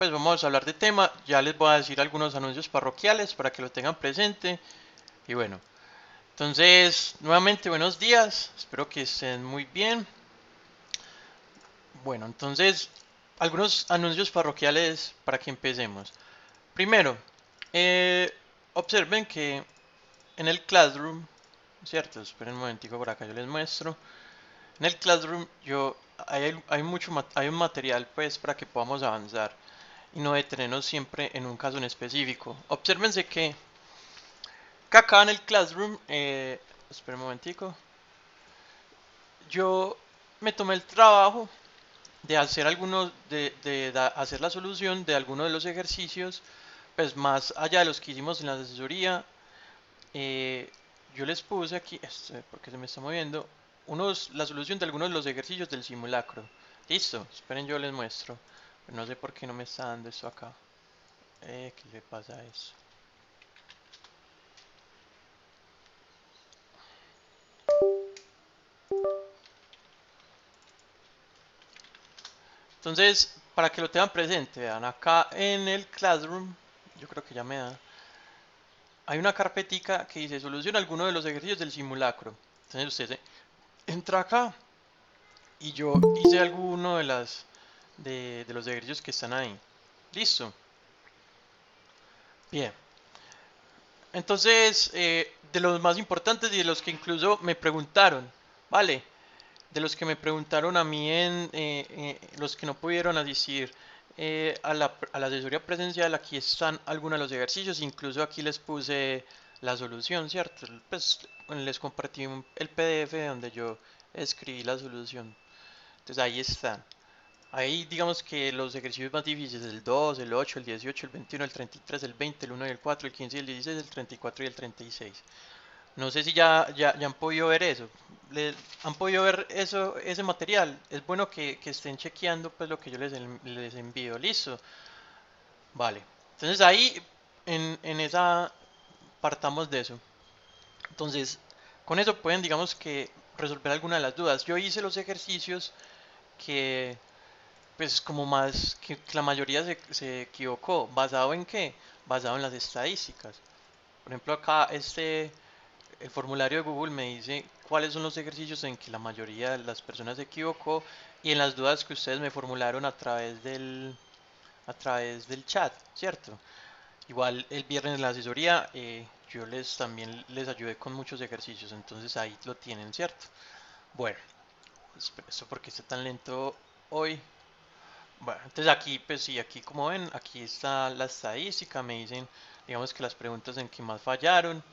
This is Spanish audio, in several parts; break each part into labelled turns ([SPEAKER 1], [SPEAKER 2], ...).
[SPEAKER 1] pues vamos a hablar de tema. Ya les voy a decir algunos anuncios parroquiales para que lo tengan presente. Y bueno, entonces, nuevamente buenos días. Espero que estén muy bien. Bueno, entonces, algunos anuncios parroquiales para que empecemos. Primero, eh, observen que en el Classroom, ¿cierto? Esperen un momentico por acá, yo les muestro. En el Classroom hay un material pues para que podamos avanzar y no detenernos siempre en un caso en específico. Obsérvense que acá en el Classroom, esperen un momentico, yo me tomé el trabajo de hacer hacer la solución de algunos de los ejercicios, pues más allá de los que hicimos en la asesoría. eh, yo les puse aquí, porque se me está moviendo, la solución de algunos de los ejercicios del simulacro. Listo, esperen, yo les muestro. Pero no sé por qué no me está dando esto acá. ¿Qué le pasa a eso? Entonces, para que lo tengan presente, vean acá en el Classroom, yo creo que ya me da. Hay una carpetica que dice soluciona alguno de los ejercicios del simulacro. Entonces usted entra acá y yo hice alguno de los ejercicios que están ahí. Listo. Bien. Entonces, de los más importantes y de los que incluso me preguntaron, ¿vale? De los que me preguntaron a mí los que no pudieron asistir a la asesoría presencial, aquí están algunos de los ejercicios, incluso aquí les puse la solución, ¿cierto? Pues les compartí el PDF donde yo escribí la solución. Entonces ahí están. Ahí digamos que los ejercicios más difíciles, el 2, el 8, el 18, el 21, el 33, el 20, el 1 y el 4, el 15 y el 16, el 34 y el 36. No sé si ya han podido ver eso. ¿Han podido ver eso, ese material? Es bueno que estén chequeando pues lo que yo les envío. Listo. Vale. Entonces ahí en esa partamos de eso. Entonces, con eso pueden digamos que resolver alguna de las dudas. Yo hice los ejercicios que pues como más que la mayoría se equivocó. ¿Basado en qué? Basado en las estadísticas. Por ejemplo, acá el formulario de Google me dice cuáles son los ejercicios en que la mayoría de las personas se equivocó y en las dudas que ustedes me formularon a través del chat, ¿cierto? Igual el viernes en la asesoría yo también les ayudé con muchos ejercicios, entonces ahí lo tienen, ¿cierto? Bueno, espera, esto porque está tan lento hoy. Bueno, entonces aquí, pues sí, aquí como ven, aquí está la estadística, me dicen, digamos que las preguntas en que más fallaron,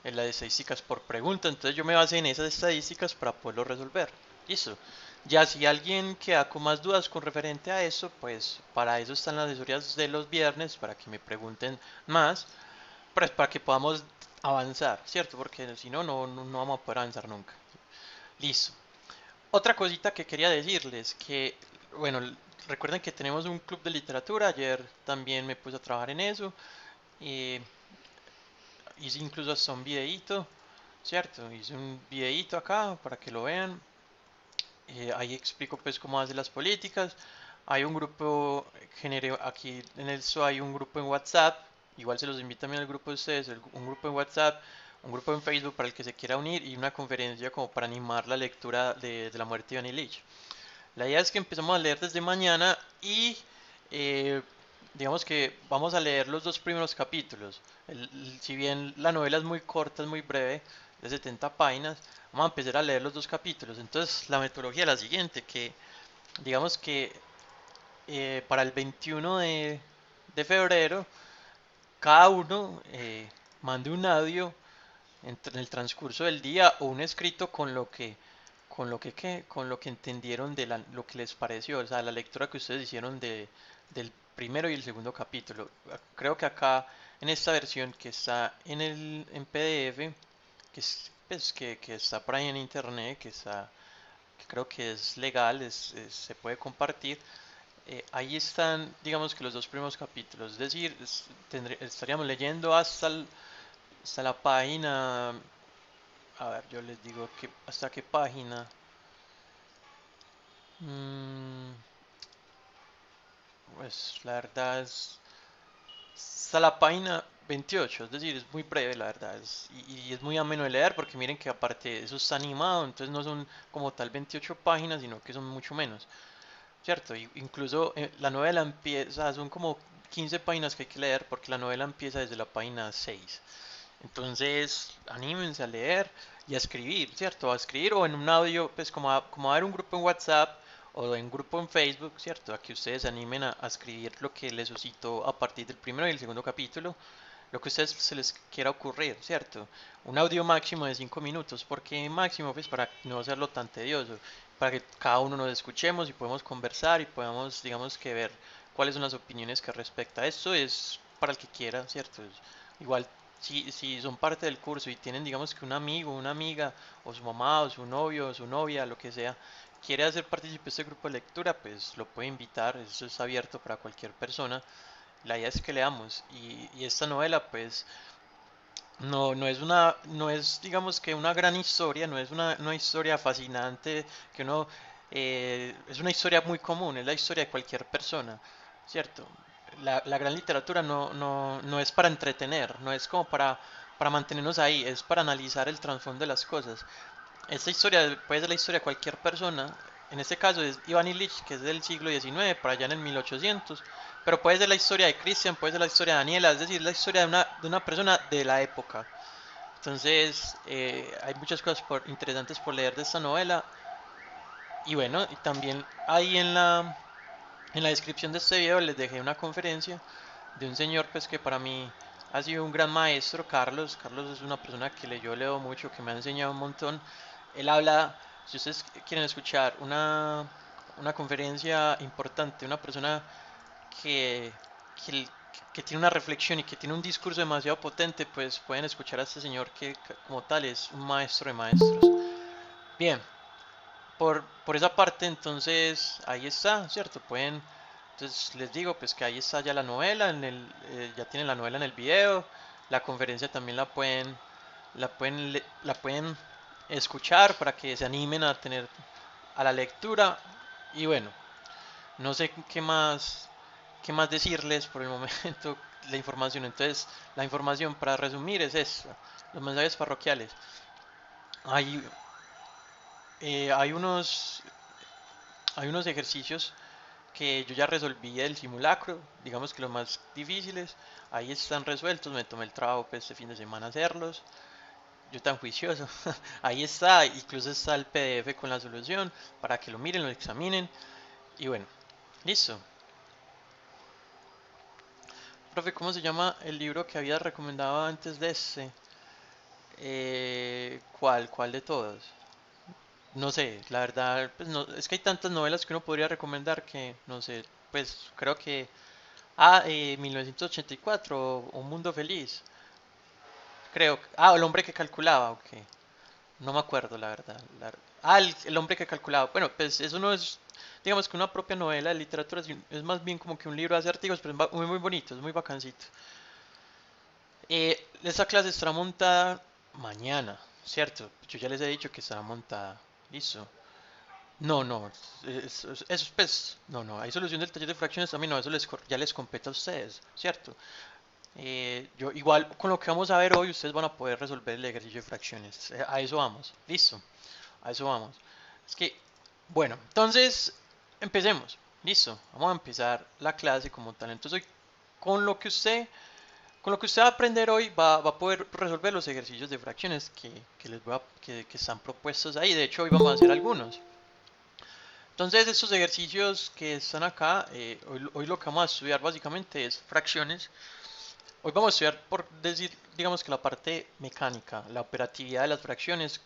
[SPEAKER 1] en las estadísticas por pregunta, entonces yo me basé en esas estadísticas para poderlo resolver. Listo. Ya si alguien queda con más dudas con referente a eso, pues para eso están las asesorías de los viernes, para que me pregunten más, pues para que podamos avanzar, ¿cierto? Porque si no, no vamos a poder avanzar nunca. Listo. Otra cosita que quería decirles, que, bueno, recuerden que tenemos un club de literatura, ayer también me puse a trabajar en eso, y hice incluso hasta un videíto, ¿cierto? Hice un videíto acá para que lo vean, ahí explico pues cómo hace las políticas, hay un grupo, generé aquí en el SO hay un grupo en WhatsApp, igual se los invito también al grupo de ustedes, un grupo en WhatsApp, un grupo en Facebook para el que se quiera unir y una conferencia como para animar la lectura de La muerte de Annie Leach. La idea es que empezamos a leer desde mañana y eh, digamos que vamos a leer los dos primeros capítulos. Si bien la novela es muy corta, es muy breve, de 70 páginas, vamos a empezar a leer los dos capítulos. Entonces la metodología es la siguiente, que digamos que para el 21 de febrero cada uno mande un audio en el transcurso del día o un escrito con lo que entendieron lo que les pareció, o sea, la lectura que ustedes hicieron del primero y el segundo capítulo. Creo que acá en esta versión que está en PDF, pues, que está por ahí en internet, que creo que es legal, se puede compartir. Ahí están, digamos que los dos primeros capítulos, es decir, estaríamos leyendo hasta la página. A ver, yo les digo que hasta qué página. Mm, Pues la verdad es hasta la página 28, es decir, es muy breve la verdad, y es muy ameno de leer porque miren que aparte de eso está animado, entonces no son como tal 28 páginas, sino que son mucho menos, ¿cierto? Incluso la novela empieza, son como 15 páginas que hay que leer porque la novela empieza desde la página 6. Entonces, anímense a leer y a escribir, ¿cierto? A escribir o en un audio, pues como a ver un grupo en WhatsApp o en un grupo en Facebook, ¿cierto? A que ustedes se animen a escribir lo que les suscitó a partir del primero y el segundo capítulo, lo que a ustedes se les quiera ocurrir, ¿cierto? Un audio máximo de 5 minutos, porque máximo, pues para no hacerlo tan tedioso, para que cada uno nos escuchemos y podamos conversar y podamos, digamos que ver cuáles son las opiniones que respecta a esto, es para el que quiera, ¿cierto? Igual si son parte del curso y tienen, digamos que un amigo, una amiga, o su mamá, o su novio, o su novia, lo que sea, quiere hacer partícipe de este grupo de lectura, pues lo puede invitar, eso es abierto para cualquier persona. La idea es que leamos y esta novela, pues, no es, digamos que una gran historia, no es una historia fascinante, que uno, es una historia muy común, es la historia de cualquier persona, ¿cierto? La gran literatura no es para entretener, no es como para mantenernos ahí, es para analizar el trasfondo de las cosas. Esta historia puede ser la historia de cualquier persona. En este caso es Iván Illich, que es del siglo XIX, por allá en el 1800. Pero puede ser la historia de Christian, puede ser la historia de Daniela, es decir, la historia de una persona de la época. Entonces, hay muchas cosas interesantes por leer de esta novela. Y bueno, y también ahí en la descripción de este video les dejé una conferencia de un señor pues que para mí ha sido un gran maestro, Carlos. Carlos es una persona que yo leo mucho, que me ha enseñado un montón. Él habla, si ustedes quieren escuchar una conferencia importante, una persona que, que, que tiene una reflexión y que tiene un discurso demasiado potente, pues pueden escuchar a este señor que como tal es un maestro de maestros. Bien, por esa parte entonces ahí está, ¿cierto? Entonces les digo pues que ahí está ya la novela, ya tienen la novela en el video, la conferencia también la pueden escuchar para que se animen a tener a la lectura y bueno, no sé qué más decirles por el momento, la información. Entonces, la información para resumir es esta, los mensajes parroquiales. Hay, hay hay unos ejercicios que yo ya resolví del simulacro, digamos que los más difíciles, ahí están resueltos, me tomé el trabajo pues, este fin de semana hacerlos, yo tan juicioso, ahí está, incluso está el PDF con la solución para que lo miren, lo examinen y bueno, listo. Profe, ¿cómo se llama el libro que había recomendado antes de este? ¿Cuál de todos? No sé, la verdad, pues no, es que hay tantas novelas que uno podría recomendar que, no sé, pues creo que... 1984, Un Mundo Feliz, creo. El hombre que calculaba, ok. No me acuerdo, la verdad. El hombre que calculaba. Bueno, pues eso no es, digamos que una propia novela de literatura, es más bien como que un libro de acertijos, pero es muy, muy bonito, es muy bacancito. Esta clase estará montada mañana, ¿cierto? Yo ya les he dicho que estará montada. Listo. No, eso, pues, no, hay solución del taller de fracciones también, no, ya les compete a ustedes, ¿cierto? Yo igual con lo que vamos a ver hoy, ustedes van a poder resolver el ejercicio de fracciones. A eso vamos, listo, a eso vamos. Es que, bueno, entonces empecemos, listo, vamos a empezar la clase como tal. Entonces, con lo que usted con lo que usted va a aprender hoy va a poder resolver los ejercicios de fracciones que están propuestos ahí. De hecho, hoy vamos a hacer algunos. Entonces, estos ejercicios que están acá, hoy lo que vamos a estudiar básicamente es fracciones. Hoy vamos a estudiar, por decir, digamos que la parte mecánica, la operatividad de las fracciones,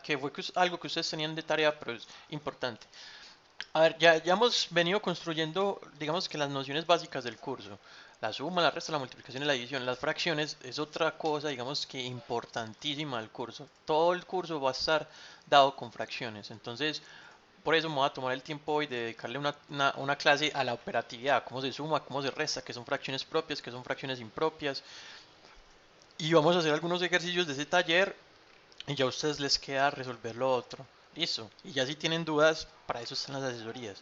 [SPEAKER 1] que fue algo que ustedes tenían de tarea, pero es importante. A ver, ya hemos venido construyendo, digamos que las nociones básicas del curso. La suma, la resta, la multiplicación y la división. Las fracciones es otra cosa, digamos que importantísima del curso. Todo el curso va a estar dado con fracciones. Entonces, por eso me voy a tomar el tiempo hoy de dedicarle una clase a la operatividad, cómo se suma, cómo se resta, qué son fracciones propias, qué son fracciones impropias. Y vamos a hacer algunos ejercicios de ese taller y ya a ustedes les queda resolver lo otro. Listo. Y ya si tienen dudas, para eso están las asesorías.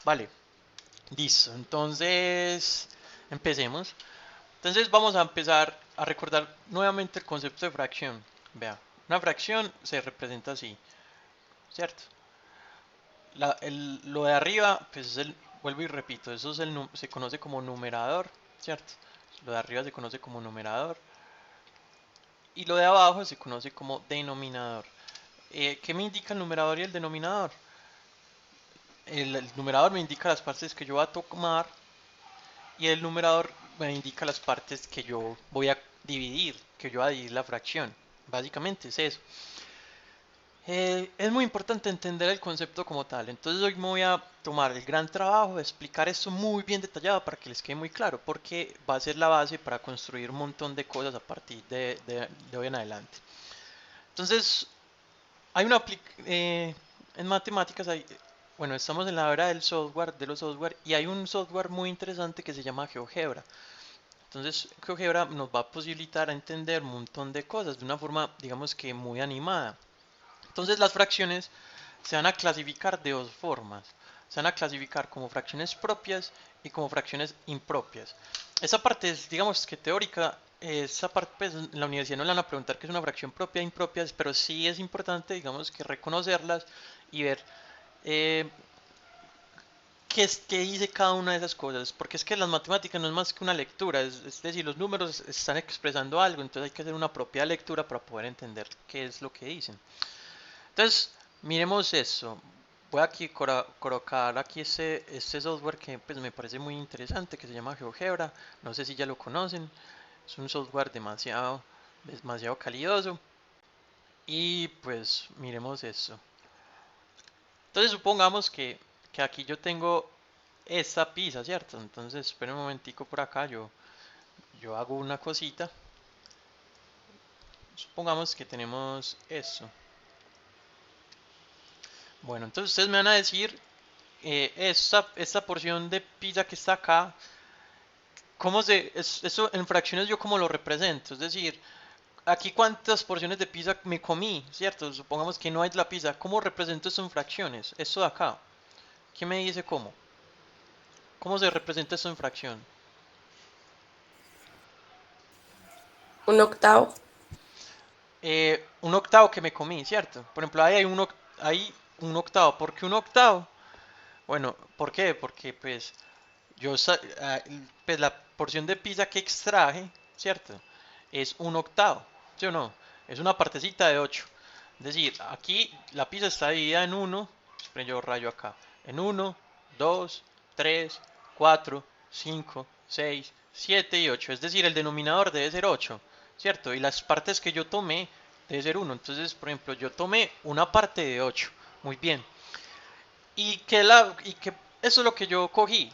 [SPEAKER 1] Vale. Listo, entonces empecemos. Entonces vamos a empezar a recordar nuevamente el concepto de fracción. Vea, una fracción se representa así, ¿cierto? Lo de arriba, pues es vuelvo y repito, eso es se conoce como numerador, ¿cierto? Lo de arriba se conoce como numerador y lo de abajo se conoce como denominador. ¿Qué me indica el numerador y el denominador? El numerador me indica las partes que yo voy a tomar y el numerador me indica las partes que yo voy a dividir, que yo voy a dividir la fracción. Básicamente es eso. Es muy importante entender el concepto como tal, entonces hoy me voy a tomar el gran trabajo de explicar esto muy bien detallado para que les quede muy claro, porque va a ser la base para construir un montón de cosas a partir de hoy en adelante. Entonces, hay una en matemáticas bueno, estamos en la era del software, de los software, y hay un software muy interesante que se llama GeoGebra. Entonces, GeoGebra nos va a posibilitar a entender un montón de cosas de una forma, digamos que muy animada. Entonces, las fracciones se van a clasificar de dos formas. Se van a clasificar como fracciones propias y como fracciones impropias. Esa parte es, digamos que teórica. Esa parte, pues, en la universidad no le van a preguntar qué es una fracción propia e impropia, pero sí es importante, digamos, que reconocerlas y ver eh, qué dice cada una de esas cosas. Porque es que las matemáticas no es más que una lectura, es decir, los números están expresando algo, entonces hay que hacer una propia lectura para poder entender qué es lo que dicen. Entonces, miremos eso. Voy aquí a colocar aquí este software que pues, me parece muy interesante, que se llama GeoGebra. No sé si ya lo conocen. Es un software demasiado calidoso. Y pues miremos eso. Entonces supongamos que aquí yo tengo esta pizza, ¿cierto? Entonces esperen un momentico por acá, yo hago una cosita. Supongamos que tenemos eso. Bueno, entonces ustedes me van a decir esta porción de pizza que está acá, eso en fracciones yo cómo lo represento? Es decir, aquí cuántas porciones de pizza me comí, ¿cierto? Supongamos que no hay la pizza, ¿cómo represento eso en fracciones? Esto de acá, ¿quién me dice cómo? ¿Cómo se representa eso en fracción?
[SPEAKER 2] Un octavo.
[SPEAKER 1] Un octavo que me comí, ¿cierto? Por ejemplo, hay un octavo. ¿Por qué un octavo? Bueno, ¿por qué? Porque pues pues la porción de pizza que extraje, ¿cierto? Es un octavo, ¿sí o no? Es una partecita de 8. Es decir, aquí la pizza está dividida en uno, esperen yo rayo acá, en uno, 2, 3, 4, 5, 6, 7 y 8. Es decir, el denominador debe ser 8, ¿cierto? Y las partes que yo tomé debe ser uno. Entonces, por ejemplo, yo tomé una parte de 8. Muy bien. Y que eso es lo que yo cogí.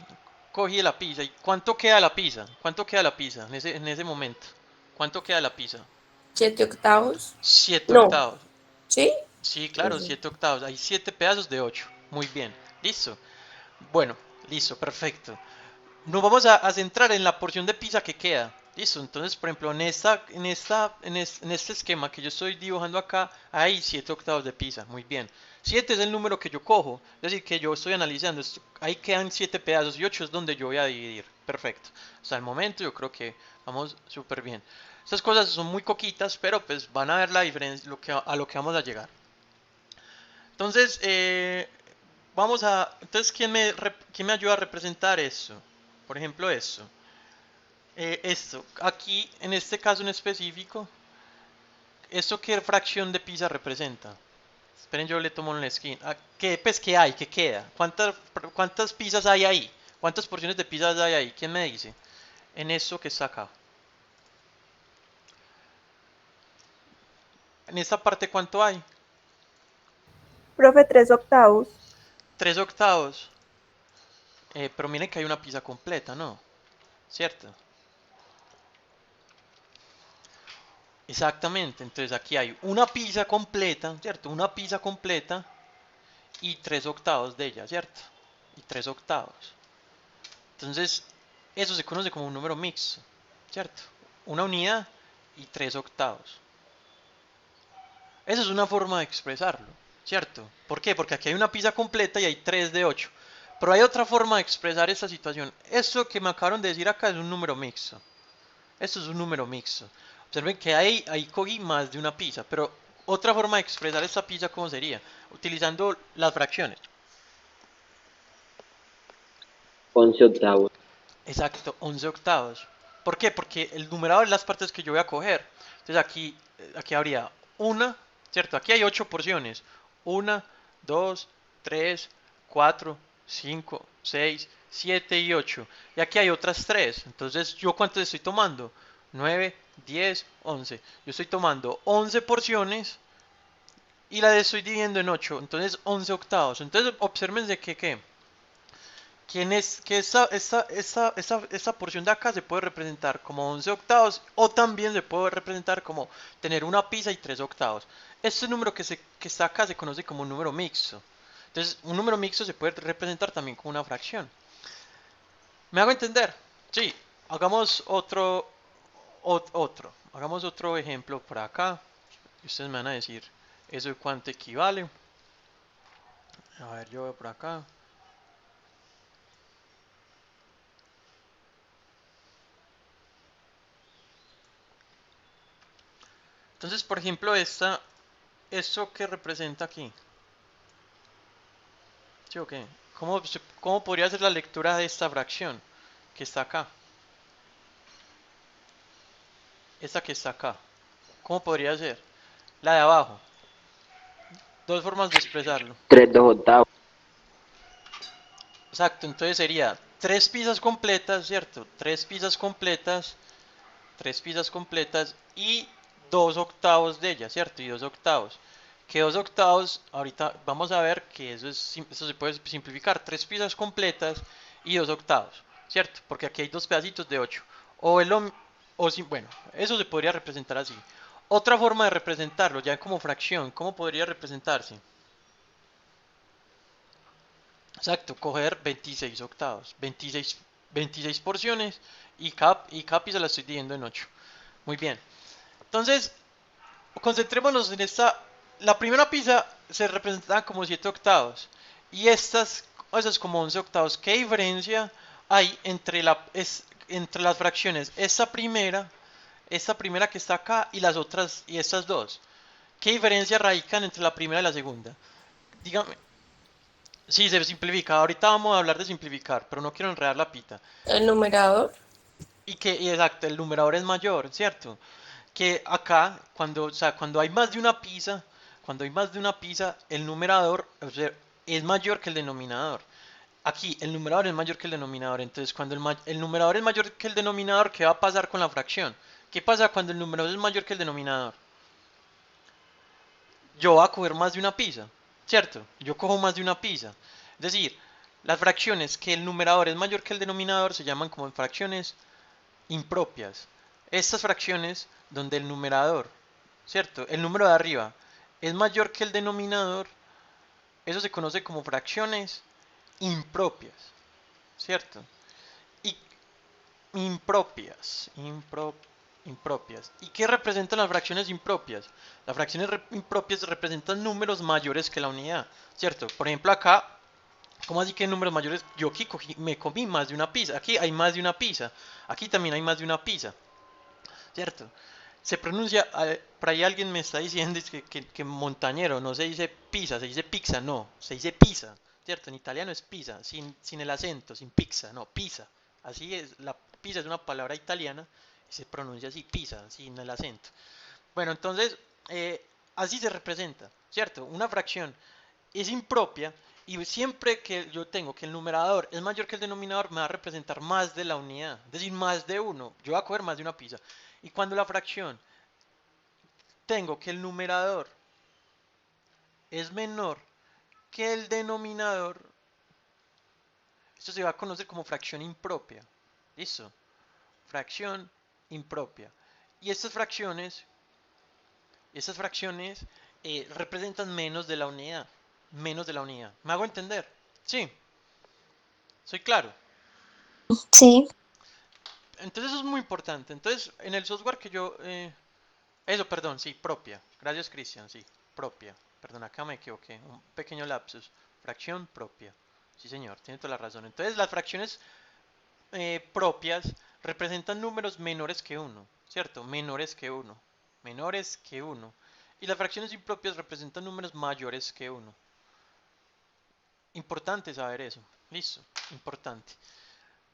[SPEAKER 1] Cogí la pizza. ¿Y cuánto queda la pizza? ¿Cuánto queda la pizza en ese momento? ¿Cuánto queda la pizza?
[SPEAKER 2] 7 octavos.
[SPEAKER 1] 7
[SPEAKER 2] No,
[SPEAKER 1] octavos.
[SPEAKER 2] ¿sí?
[SPEAKER 1] Sí, claro,
[SPEAKER 2] Ujú.
[SPEAKER 1] 7 octavos. Hay 7 pedazos de 8. Muy bien. ¿Listo? Bueno, listo, perfecto. Nos vamos a centrar en la porción de pizza que queda. Listo, entonces, por ejemplo, en este esquema que yo estoy dibujando acá, hay 7 octavos de pizza. Muy bien. 7 es el número que yo cojo, es decir, que yo estoy analizando. Ahí quedan 7 pedazos y 8 es donde yo voy a dividir. Perfecto. Hasta el momento yo creo que vamos súper bien. Estas cosas son muy coquitas, pero pues van a ver la diferencia a lo que vamos a llegar. Entonces, entonces, ¿quién me ayuda a representar eso? Por ejemplo, eso. Esto, aquí, en este caso en específico, ¿esto qué fracción de pizza representa? Esperen, yo le tomo un skin. ¿Qué hay? ¿Qué queda? ¿Cuántas pizzas hay ahí? ¿Cuántas porciones de pizzas hay ahí? ¿Quién me dice? En eso que está acá. En esta parte, ¿cuánto hay?
[SPEAKER 3] Profe, 3 octavos.
[SPEAKER 1] 3 octavos. Pero miren que hay una pizza completa, ¿no? ¿Cierto? Exactamente. Entonces aquí hay una pizza completa, ¿cierto? Una pizza completa y 3 octavos de ella, ¿cierto? Y 3 octavos. Entonces, eso se conoce como un número mixto, ¿cierto? Una unidad y 3 octavos. Esa es una forma de expresarlo, ¿cierto? ¿Por qué? Porque aquí hay una pizza completa y hay 3 de 8. Pero hay otra forma de expresar esta situación. Esto que me acabaron de decir acá es un número mixto. Esto es un número mixto. Observen que ahí cogí más de una pizza, pero otra forma de expresar esta pizza, ¿cómo sería? Utilizando las fracciones.
[SPEAKER 4] 11 octavos.
[SPEAKER 1] Exacto, 11 octavos. ¿Por qué? Porque el numerador es las partes que yo voy a coger. Entonces aquí habría una, ¿cierto? Aquí hay 8 porciones. Una, 2, 3, 4, 5, 6, 7 y 8. Y aquí hay otras 3. Entonces, ¿yo cuántas estoy tomando? 9, 10, 11. Yo estoy tomando 11 porciones y la estoy dividiendo en 8. Entonces, 11 octavos. Entonces, observen que que esta porción de acá se puede representar como 11 octavos o también se puede representar como tener una pizza y 3 octavos. Este número que está acá se conoce como un número mixto. Entonces, un número mixto se puede representar también como una fracción. ¿Me hago entender? Sí, hagamos hagamos otro ejemplo por acá. Y ustedes me van a decir eso de cuánto equivale. A ver, yo veo por acá. Entonces, por ejemplo, esto que representa aquí. ¿Sí o qué? ¿Cómo podría ser la lectura de esta fracción que está acá? Esta que está acá. ¿Cómo podría ser? La de abajo. Dos formas de expresarlo.
[SPEAKER 4] 3 2 octavos.
[SPEAKER 1] Exacto, entonces sería 3 pizzas completas, ¿cierto? 3 pizzas completas, 3 pizzas completas y 2 octavos de ellas, ¿cierto? Y 2 octavos. Que 2 octavos, ahorita vamos a ver que eso se puede simplificar. 3 pizzas completas y 2 octavos, ¿cierto? Porque aquí hay dos pedacitos de 8. O el o si, bueno, eso se podría representar así. Otra forma de representarlo, ya como fracción, ¿cómo podría representarse? Exacto, coger 26 octavos, 26 porciones y cada pizza la estoy dividiendo en 8. Muy bien. Entonces, concentrémonos en esta. La primera pizza se representaba como 7 octavos. Y esas como 11 octavos. ¿Qué diferencia hay entre las fracciones? Esta primera que está acá y las otras y estas dos. ¿Qué diferencia radican entre la primera y la segunda? Dígame. Sí, se simplifica. Ahorita vamos a hablar de simplificar, pero no quiero enredar la pita.
[SPEAKER 2] El numerador.
[SPEAKER 1] Y exacto, el numerador es mayor, ¿cierto? Que acá, cuando hay más de una pizza, el numerador, o sea, es mayor que el denominador. Aquí, el numerador es mayor que el denominador. Entonces, cuando el numerador es mayor que el denominador, ¿qué va a pasar con la fracción? ¿Qué pasa cuando el numerador es mayor que el denominador? Yo voy a coger más de una pizza, ¿cierto? Yo cojo más de una pizza. Es decir, las fracciones que el numerador es mayor que el denominador se llaman como fracciones impropias. Estas fracciones donde el numerador, ¿cierto? El número de arriba es mayor que el denominador, eso se conoce como fracciones impropias, ¿cierto? Y impropias. ¿Y qué representan las fracciones impropias? Las fracciones impropias representan números mayores que la unidad, ¿cierto? Por ejemplo, acá, ¿cómo así que números mayores? Yo aquí me comí más de una pizza. Aquí hay más de una pizza. Aquí también hay más de una pizza, ¿cierto? Se pronuncia, por ahí alguien me está diciendo que montañero, no se dice pizza, se dice pizza, no, se dice pizza, ¿cierto? En italiano es pizza, sin el acento, sin pizza, no, pizza. Así es, la pizza es una palabra italiana y se pronuncia así, pizza, sin el acento. Bueno, entonces, así se representa, ¿cierto? Una fracción es impropia y siempre que yo tengo que el numerador es mayor que el denominador me va a representar más de la unidad, es decir, más de uno. Yo voy a coger más de una pizza. Y cuando la fracción tengo que el numerador es menor que el denominador, esto se va a conocer como fracción impropia. ¿Listo? Fracción impropia. Y estas fracciones representan menos de la unidad. Menos de la unidad. ¿Me hago entender? Sí, soy claro.
[SPEAKER 2] Sí.
[SPEAKER 1] Entonces eso es muy importante. Entonces, en el software que yo... eso, perdón, sí, propia. Gracias, Cristian, sí, propia. Perdón, acá me equivoqué. Un pequeño lapsus. Fracción propia. Sí, señor, tiene toda la razón. Entonces, las fracciones propias representan números menores que uno, ¿cierto? Menores que uno. Menores que uno. Y las fracciones impropias representan números mayores que uno. Importante saber eso. Listo, importante.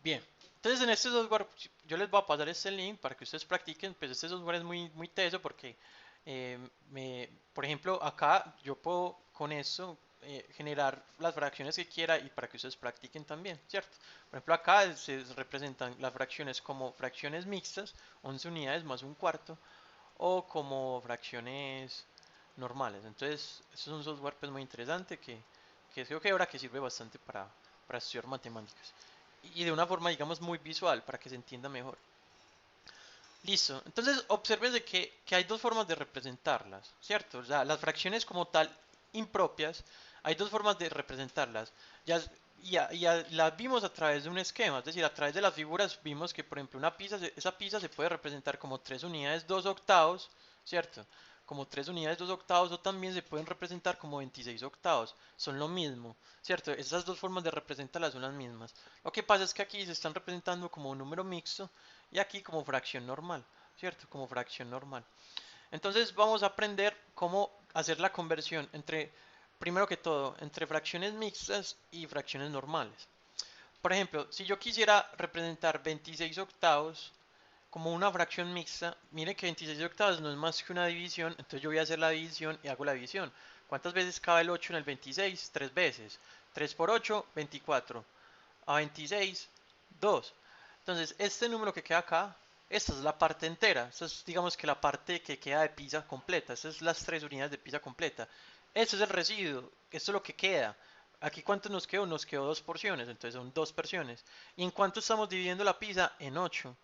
[SPEAKER 1] Bien, entonces en este software yo les voy a pasar este link para que ustedes practiquen. Pues este software es muy teso porque, por ejemplo, acá yo puedo con esto generar las fracciones que quiera y para que ustedes practiquen también, ¿cierto? Por ejemplo, acá se representan las fracciones como fracciones mixtas, 11 unidades más un cuarto, o como fracciones normales. Entonces, esto es un software pues muy interesante que creo que ahora que sirve bastante para estudiar matemáticas y de una forma, digamos, muy visual para que se entienda mejor. Listo. Entonces, observen de que hay dos formas de representarlas, ¿cierto? O sea, las fracciones como tal impropias, hay dos formas de representarlas. Ya, ya las vimos a través de un esquema, es decir, a través de las figuras vimos que, por ejemplo, una pizza, esa pizza se puede representar como 3 unidades 2 octavos, ¿cierto? Como 3 unidades 2 octavos o también se pueden representar como 26 octavos. Son lo mismo, ¿cierto? Esas dos formas de representarlas son las mismas. Lo que pasa es que aquí se están representando como un número mixto y aquí como fracción normal, ¿cierto? Como fracción normal. Entonces vamos a aprender cómo hacer la conversión entre, primero que todo, entre fracciones mixtas y fracciones normales. Por ejemplo, si yo quisiera representar 26 octavos como una fracción mixta, mire que 26 octavos no es más que una división, entonces yo voy a hacer la división y hago la división. ¿Cuántas veces cabe el 8 en el 26? 3 veces. 3 por 8, 24. A 26, 2. Entonces, este número que queda acá, esta es la parte entera. Esta es, digamos que la parte que queda de pizza completa. Estas es las 3 unidades de pizza completa. Este es el residuo. Esto es lo que queda. Aquí, ¿cuánto nos quedó? Nos quedó 2 porciones. Entonces, son 2 porciones. ¿Y en cuánto estamos dividiendo la pizza? En 8.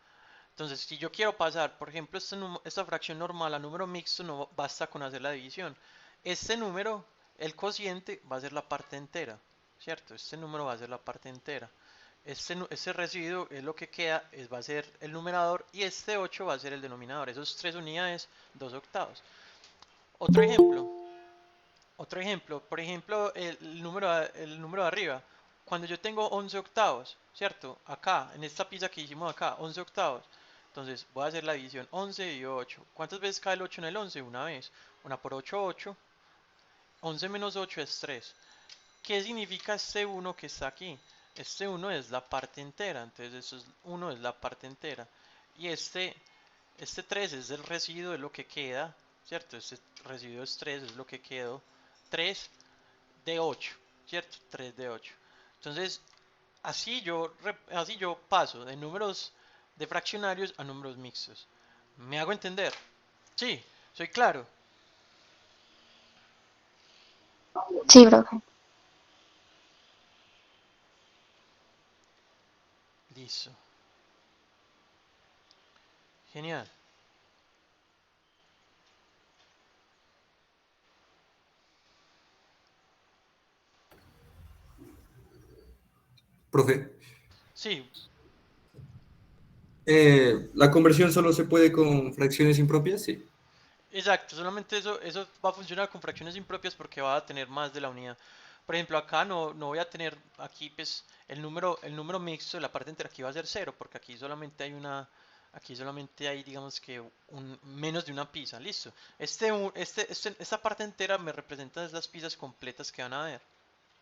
[SPEAKER 1] Entonces, si yo quiero pasar, por ejemplo, esta fracción normal a número mixto, no basta con hacer la división. Este número, el cociente, va a ser la parte entera, ¿cierto? Este número va a ser la parte entera. Este residuo es lo que queda, va a ser el numerador y este 8 va a ser el denominador. Esos 3 unidades, 2 octavos. Otro ejemplo, por ejemplo, el número de arriba. Cuando yo tengo 11 octavos, ¿cierto? Acá, en esta pizza que hicimos acá, 11 octavos. Entonces voy a hacer la división 11 y 8. ¿Cuántas veces cae el 8 en el 11? Una vez. Una por 8, 8. 11 menos 8 es 3. ¿Qué significa este 1 que está aquí? Este 1 es la parte entera. Entonces eso es 1 es la parte entera. Y este 3 es el residuo, es lo que queda, ¿cierto? Este residuo es 3, es lo que quedó. 3 de 8, ¿cierto? 3 de 8. Entonces, así yo paso de números de fraccionarios a números mixtos. ¿Me hago entender? Sí, soy claro.
[SPEAKER 2] Sí, profe.
[SPEAKER 1] Listo. Genial.
[SPEAKER 5] Profe,
[SPEAKER 1] Sí,
[SPEAKER 5] ¿la conversión solo se puede con fracciones impropias? Sí.
[SPEAKER 1] exacto. Solamente eso va a funcionar con fracciones impropias porque va a tener más de la unidad. Por ejemplo, acá no voy a tener aquí pues el número mixto, la parte entera aquí va a ser cero porque aquí solamente hay digamos que menos de una pizza, listo. Esta parte entera me representa las pizzas completas que van a haber,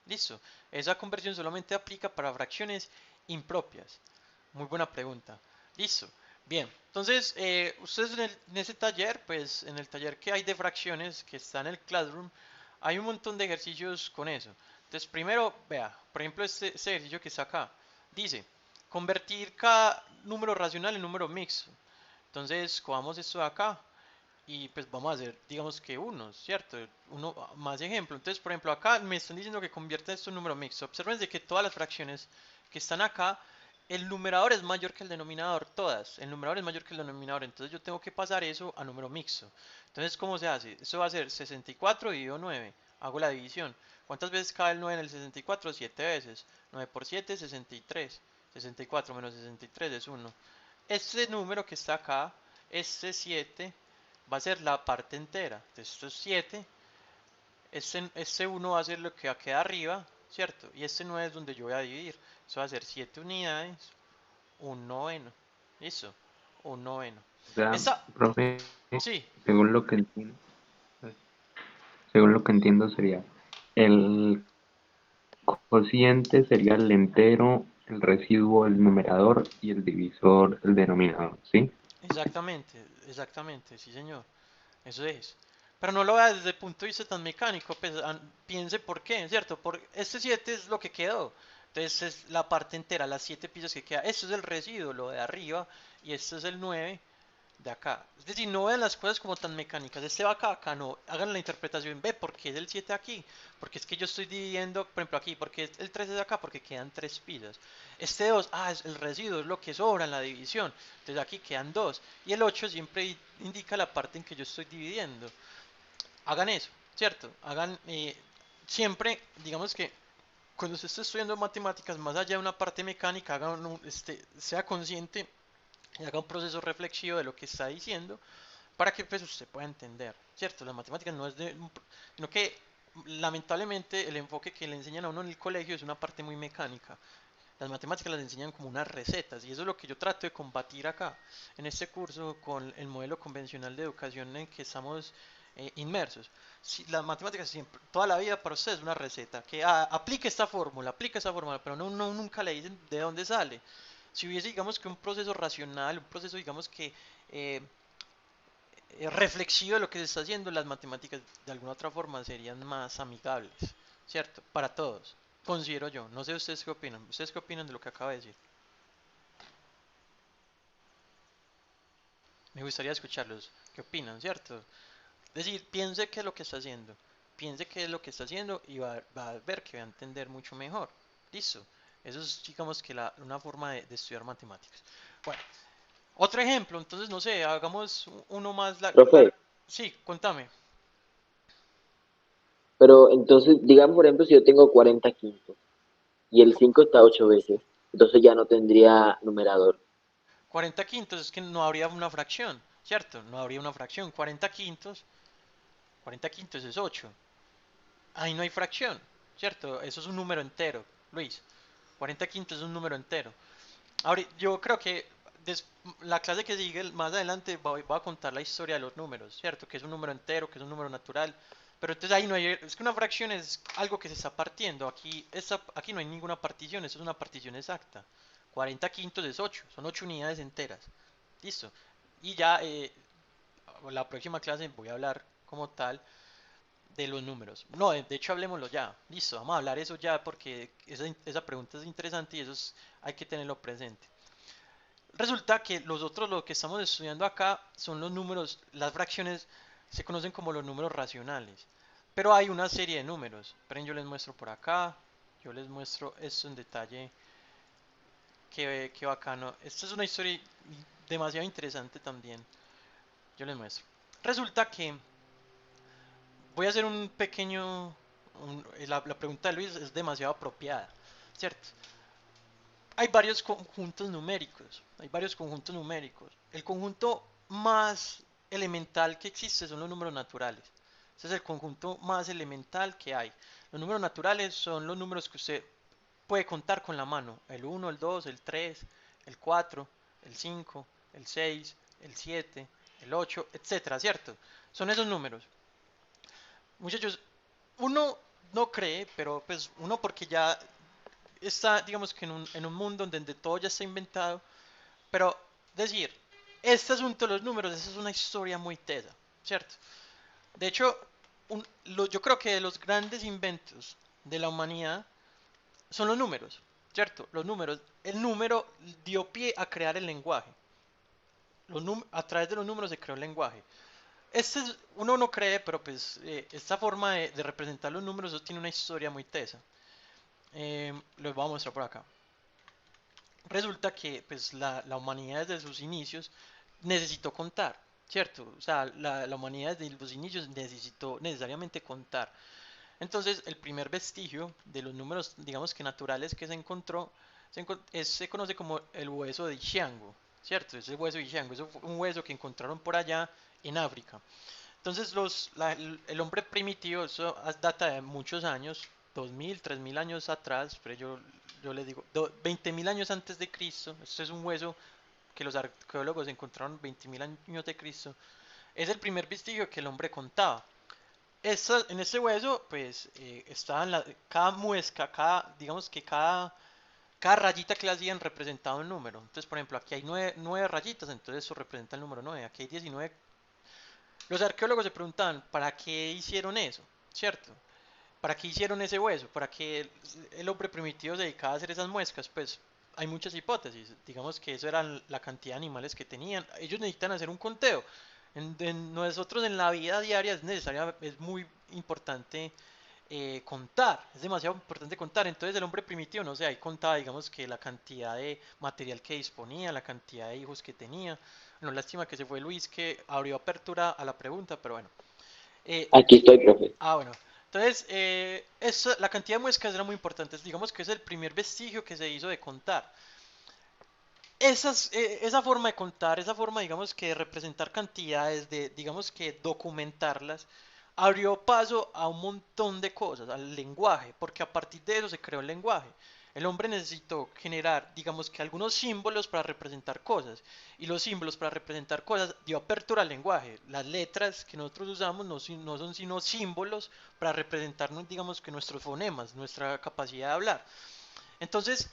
[SPEAKER 1] listo. Esa conversión solamente aplica para fracciones impropias. Muy buena pregunta. Listo. Bien, entonces ustedes en ese taller, pues en el taller que hay de fracciones que está en el Classroom, hay un montón de ejercicios con eso. Entonces primero, vea, por ejemplo este ejercicio que está acá, dice, convertir cada número racional en número mixto. Entonces cojamos esto de acá y pues vamos a hacer, digamos que unos, ¿cierto? Uno más ejemplo. Entonces, por ejemplo, acá me están diciendo que convierta esto en número mixto. Observen de que todas las fracciones que están acá, el numerador es mayor que el denominador, todas. El numerador es mayor que el denominador, entonces yo tengo que pasar eso a número mixto. Entonces, ¿cómo se hace? Eso va a ser 64 dividido 9. Hago la división. ¿Cuántas veces cabe el 9 en el 64? 7 veces. 9 por 7, 63. 64 menos 63 es 1. Este número que está acá, este 7, va a ser la parte entera. Entonces esto es 7. Este 1 va a ser lo que queda arriba, ¿cierto? Y este 9 es donde yo voy a dividir. Eso va a ser 7 unidades, un noveno. ¿Listo? Un noveno.
[SPEAKER 6] O sea,
[SPEAKER 1] Esta,
[SPEAKER 6] profe,
[SPEAKER 1] sí,
[SPEAKER 6] según lo que entiendo, según lo que entiendo sería el cociente sería el entero, el residuo el numerador y el divisor el denominador, ¿sí?
[SPEAKER 1] exactamente, exactamente, sí señor. Eso es. Pero no lo vea desde el punto de vista tan mecánico, pues, piense por qué, ¿cierto? Por este 7 es lo que quedó. Entonces es la parte entera, las 7 piezas que queda. Esto es el residuo, lo de arriba, y este es el 9 de acá. Es decir, no vean las cosas como tan mecánicas. Este va acá, acá no. Hagan la interpretación. Ve, ¿por qué es el 7 aquí? Porque es que yo estoy dividiendo, por ejemplo, aquí. Porque el 3 es acá, porque quedan 3 piezas. Este 2, es el residuo, es lo que sobra en la división. Entonces aquí quedan 2. Y el 8 siempre indica la parte en que yo estoy dividiendo. Hagan eso, ¿cierto? Hagan siempre, digamos que cuando se esté estudiando matemáticas, más allá de una parte mecánica, sea consciente y haga un proceso reflexivo de lo que está diciendo para que pues usted pueda entender, ¿cierto? La matemática no es sino que lamentablemente el enfoque que le enseñan a uno en el colegio es una parte muy mecánica. Las matemáticas las enseñan como unas recetas y eso es lo que yo trato de combatir acá en este curso con el modelo convencional de educación en que estamos inmersos. Si, la matemática siempre, toda la vida para usted es una receta, que aplique esta fórmula, pero nunca le dicen de dónde sale. Si hubiese, digamos que un proceso racional, un proceso, digamos que eh, reflexivo de lo que se está haciendo, las matemáticas de alguna otra forma serían más amigables, ¿cierto? Para todos, considero yo. No sé ustedes qué opinan. ¿Ustedes qué opinan de lo que acaba de decir? Me gustaría escucharlos. ¿Qué opinan, cierto? Es decir, piense qué es lo que está haciendo. Piense qué es lo que está haciendo y va a ver que va a entender mucho mejor. Listo. Eso es, digamos que una forma de estudiar matemáticas. Bueno, otro ejemplo, entonces no sé, hagamos uno más
[SPEAKER 4] Profe,
[SPEAKER 1] Sí, contame.
[SPEAKER 4] pero entonces, digamos, por ejemplo, si yo tengo 40 quintos y el 5 está 8 veces, entonces ya no tendría numerador.
[SPEAKER 1] 40 quintos es que no habría una fracción, ¿cierto? No habría una fracción. 40 quintos es 8. Ahí no hay fracción, ¿cierto? Eso es un número entero, Luis. 40 quintos es un número entero. Ahora, yo creo que la clase que sigue más adelante va a contar la historia de los números, ¿cierto? Que es un número entero, que es un número natural. Pero entonces ahí no hay, es que una fracción es algo que se está partiendo. Aquí no hay ninguna partición, eso es una partición exacta. 40 quintos es 8, son 8 unidades enteras. Listo. Y ya la próxima clase voy a hablar como tal de los números. No, de hecho hablemoslo ya. Listo, vamos a hablar eso ya porque esa pregunta es interesante y hay que tenerlo presente. Resulta que lo que estamos estudiando acá son los números, las fracciones se conocen como los números racionales. Pero hay una serie de números. Esperen, yo les muestro por acá. Yo les muestro esto en detalle. Qué bacano. Esta es una historia demasiado interesante también. Yo les muestro. Resulta que voy a hacer un pequeño... la pregunta de Luis es demasiado apropiada, ¿cierto? Hay varios conjuntos numéricos. Hay varios conjuntos numéricos. El conjunto más elemental que existe son los números naturales. Ese es el conjunto más elemental que hay. Los números naturales son los números que usted puede contar con la mano. El 1, el 2, el 3, el 4, el 5, el 6, el 7, el 8, etcétera, ¿cierto? Son esos números. Muchachos, uno no cree, pero pues uno porque ya está, digamos que en un mundo donde todo ya está inventado, pero decir, este asunto de los números, esa es una historia muy tesa, ¿cierto? De hecho, yo creo que de los grandes inventos de la humanidad son los números, ¿cierto? Los números. El número dio pie a crear el lenguaje. A través de los números se creó el lenguaje. Uno no cree, pero pues esta forma de representar los números eso tiene una historia muy tesa. Lo voy a mostrar por acá. Resulta que pues la humanidad desde sus inicios necesitó contar, ¿cierto? O sea, la humanidad desde los inicios necesitó necesariamente contar. Entonces, el primer vestigio de los números, digamos que naturales que se encontró, se conoce como el hueso de Ishiango, ¿cierto? Ese hueso de Ishiango, eso fue un hueso que encontraron por allá en África. Entonces, el hombre primitivo, eso data de muchos años, 2000, 3000 años atrás, pero yo le digo, 20.000 años antes de Cristo, esto es un hueso que los arqueólogos encontraron 20.000 años de Cristo, es el primer vestigio que el hombre contaba. En ese hueso, pues, estaban cada muesca, digamos que cada rayita que le hacían representaba un número. Entonces, por ejemplo, aquí hay nueve rayitas, entonces eso representa el número 9. Aquí hay 19. Los arqueólogos se preguntaban, ¿para qué hicieron eso? ¿Cierto? ¿Para qué hicieron ese hueso? ¿Para qué el hombre primitivo se dedicaba a hacer esas muescas? Pues hay muchas hipótesis. Digamos que eso era la cantidad de animales que tenían. Ellos necesitan hacer un conteo. Nosotros en la vida diaria es muy importante contar, es demasiado importante contar. Entonces el hombre primitivo, no sé, ahí contaba, digamos que la cantidad de material que disponía, la cantidad de hijos que tenía. No, lástima que se fue Luis, que abrió apertura a la pregunta, pero bueno. Eh,
[SPEAKER 4] Aquí estoy, profe.
[SPEAKER 1] bueno. Entonces, la cantidad de muescas era muy importante. Digamos que es el primer vestigio que se hizo de contar. Esa forma de contar, esa forma, digamos que de representar cantidades, de, digamos que documentarlas, abrió paso a un montón de cosas, al lenguaje, porque a partir de eso se creó el lenguaje. El hombre necesitó generar, digamos que algunos símbolos para representar cosas, y los símbolos para representar cosas dio apertura al lenguaje. Las letras que nosotros usamos no son sino símbolos para representar, digamos que nuestros fonemas, nuestra capacidad de hablar. Entonces,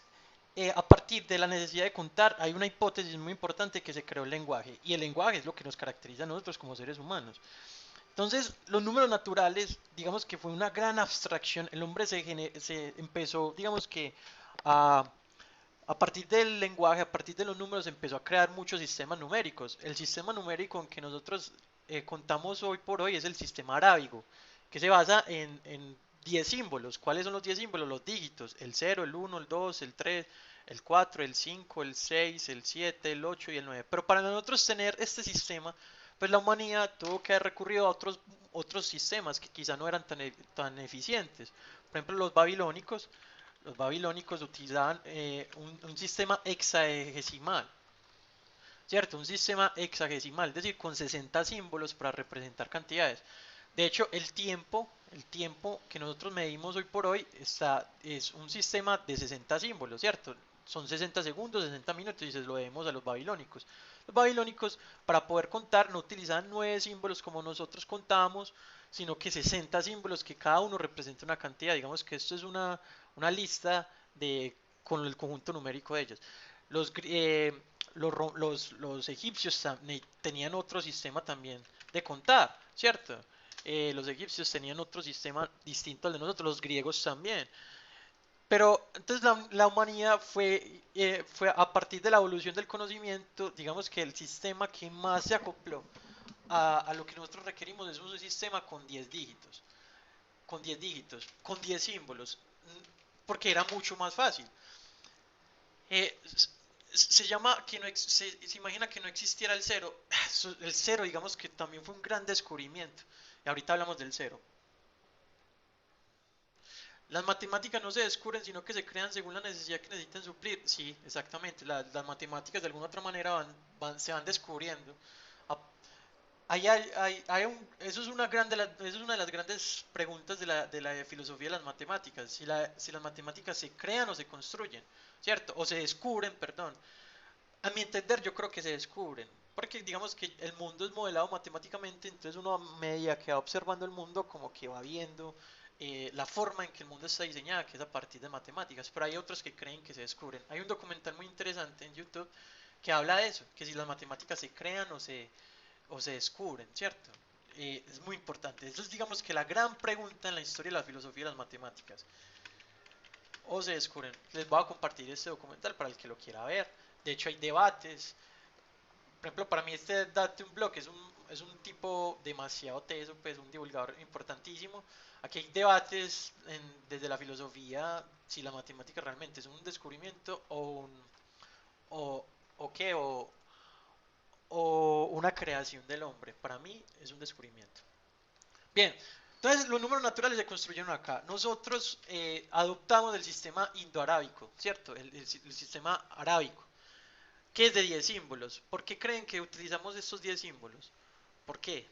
[SPEAKER 1] a partir de la necesidad de contar, hay una hipótesis muy importante que se creó el lenguaje, y el lenguaje es lo que nos caracteriza a nosotros como seres humanos. Entonces, los números naturales, digamos que fue una gran abstracción. El hombre se empezó, digamos que, a, a partir del lenguaje, a partir de los números, empezó a crear muchos sistemas numéricos. El sistema numérico en que nosotros contamos hoy por hoy es el sistema arábigo, que se basa en 10 símbolos. ¿Cuáles son los 10 símbolos? Los dígitos: el 0, el 1, el 2, el 3, el 4, el 5, el 6, el 7, el 8 y el 9. Pero para nosotros tener este sistema, pues la humanidad tuvo que haber recurrido a otros sistemas que quizá no eran tan eficientes. Por ejemplo, los babilónicos utilizaban un sistema hexadecimal, ¿cierto? Un sistema hexadecimal, es decir, con 60 símbolos para representar cantidades. De hecho, el tiempo que nosotros medimos hoy por hoy es un sistema de 60 símbolos, ¿cierto? Son 60 segundos, 60 minutos, y se lo debemos a los babilónicos. Los babilónicos, para poder contar, no utilizaban 9 símbolos como nosotros contábamos, sino que 60 símbolos, que cada uno representa una cantidad. Digamos que esto es una lista con el conjunto numérico de ellos. Los, los egipcios tenían otro sistema también de contar, ¿cierto? Los egipcios tenían otro sistema distinto al de nosotros, los griegos también. Pero entonces la humanidad fue a partir de la evolución del conocimiento, digamos que el sistema que más se acopló a lo que nosotros requerimos es un sistema con 10 dígitos, con 10 símbolos, porque era mucho más fácil. Se llama que se imagina que no existiera el cero. El cero, digamos que también fue un gran descubrimiento. Y ahorita hablamos del cero. Las matemáticas no se descubren, sino que se crean según la necesidad que necesitan suplir. Sí, exactamente. Las matemáticas de alguna otra manera se van descubriendo. Eso es una de las grandes preguntas de la filosofía de las matemáticas. Si las matemáticas se crean o se construyen, ¿cierto? O se descubren, perdón. A mi entender, yo creo que se descubren. Porque digamos que el mundo es modelado matemáticamente, entonces uno a medida que va observando el mundo, como que va viendo la forma en que el mundo está diseñado, que es a partir de matemáticas. Pero hay otros que creen que se descubren. Hay un documental muy interesante en YouTube que habla de eso, que si las matemáticas se crean o se descubren, ¿cierto? Es muy importante. Eso es, digamos, que la gran pregunta en la historia de la filosofía de las matemáticas. O se descubren. Les voy a compartir este documental para el que lo quiera ver. De hecho, hay debates. Por ejemplo, para mí este Date un Blog es un tipo demasiado teso, pues un divulgador importantísimo. Aquí hay debates desde la filosofía, si la matemática realmente es un descubrimiento o, o qué, o una creación del hombre. Para mí es un descubrimiento. Bien, entonces los números naturales se construyeron acá. Nosotros adoptamos el sistema indoarábico, ¿cierto? El sistema arábico, que es de 10 símbolos. ¿Por qué creen que utilizamos estos 10 símbolos? ¿Por qué?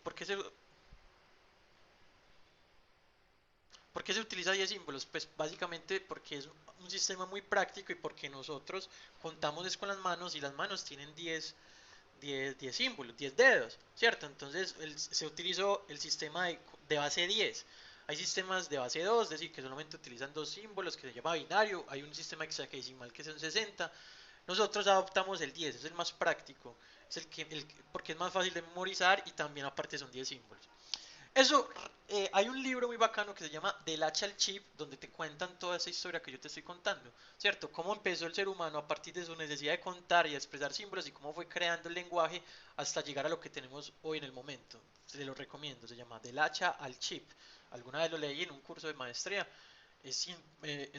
[SPEAKER 1] ¿Por qué se utiliza 10 símbolos? Pues básicamente porque es un sistema muy práctico y porque nosotros contamos es con las manos y las manos tienen 10 símbolos, 10 dedos, ¿cierto? Entonces se utilizó el sistema de base 10. Hay sistemas de base 2, es decir, que solamente utilizan dos símbolos, que se llama binario. Hay un sistema hexadecimal que son 60. Nosotros adoptamos el 10, es el más práctico, es porque es más fácil de memorizar y también aparte son 10 símbolos. Eso, hay un libro muy bacano que se llama Del hacha al chip, donde te cuentan toda esa historia que yo te estoy contando, ¿cierto? Cómo empezó el ser humano a partir de su necesidad de contar y expresar símbolos y cómo fue creando el lenguaje hasta llegar a lo que tenemos hoy en el momento. Se lo recomiendo, se llama Del hacha al chip. Alguna vez lo leí en un curso de maestría, es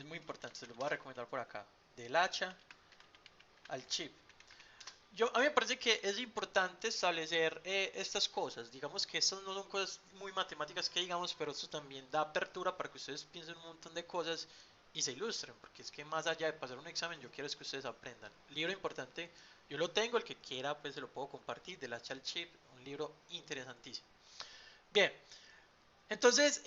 [SPEAKER 1] muy importante, se lo voy a recomendar por acá. Del hacha al chip. A mí me parece que es importante establecer estas cosas. Digamos que estas no son cosas muy matemáticas que digamos, pero esto también da apertura para que ustedes piensen un montón de cosas y se ilustren, porque es que más allá de pasar un examen, yo quiero es que ustedes aprendan. Libro importante, yo lo tengo, el que quiera pues se lo puedo compartir, de la Chal Chip, un libro interesantísimo. Bien, entonces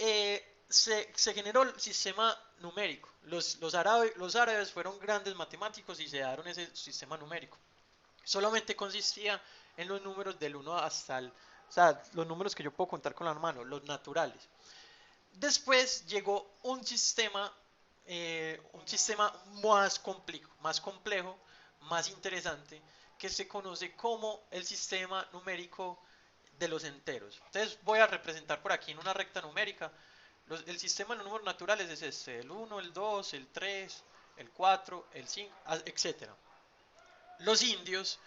[SPEAKER 1] se generó el sistema numérico. Los árabes fueron grandes matemáticos y se dieron ese sistema numérico. Solamente consistía en los números del 1 hasta el... O sea, los números que yo puedo contar con la mano, los naturales. Después llegó un sistema más complejo, más interesante, que se conoce como el sistema numérico de los enteros. Entonces voy a representar por aquí en una recta numérica. El sistema de los números naturales es este, el 1, el 2, el 3, el 4, el 5, etc. Los indios,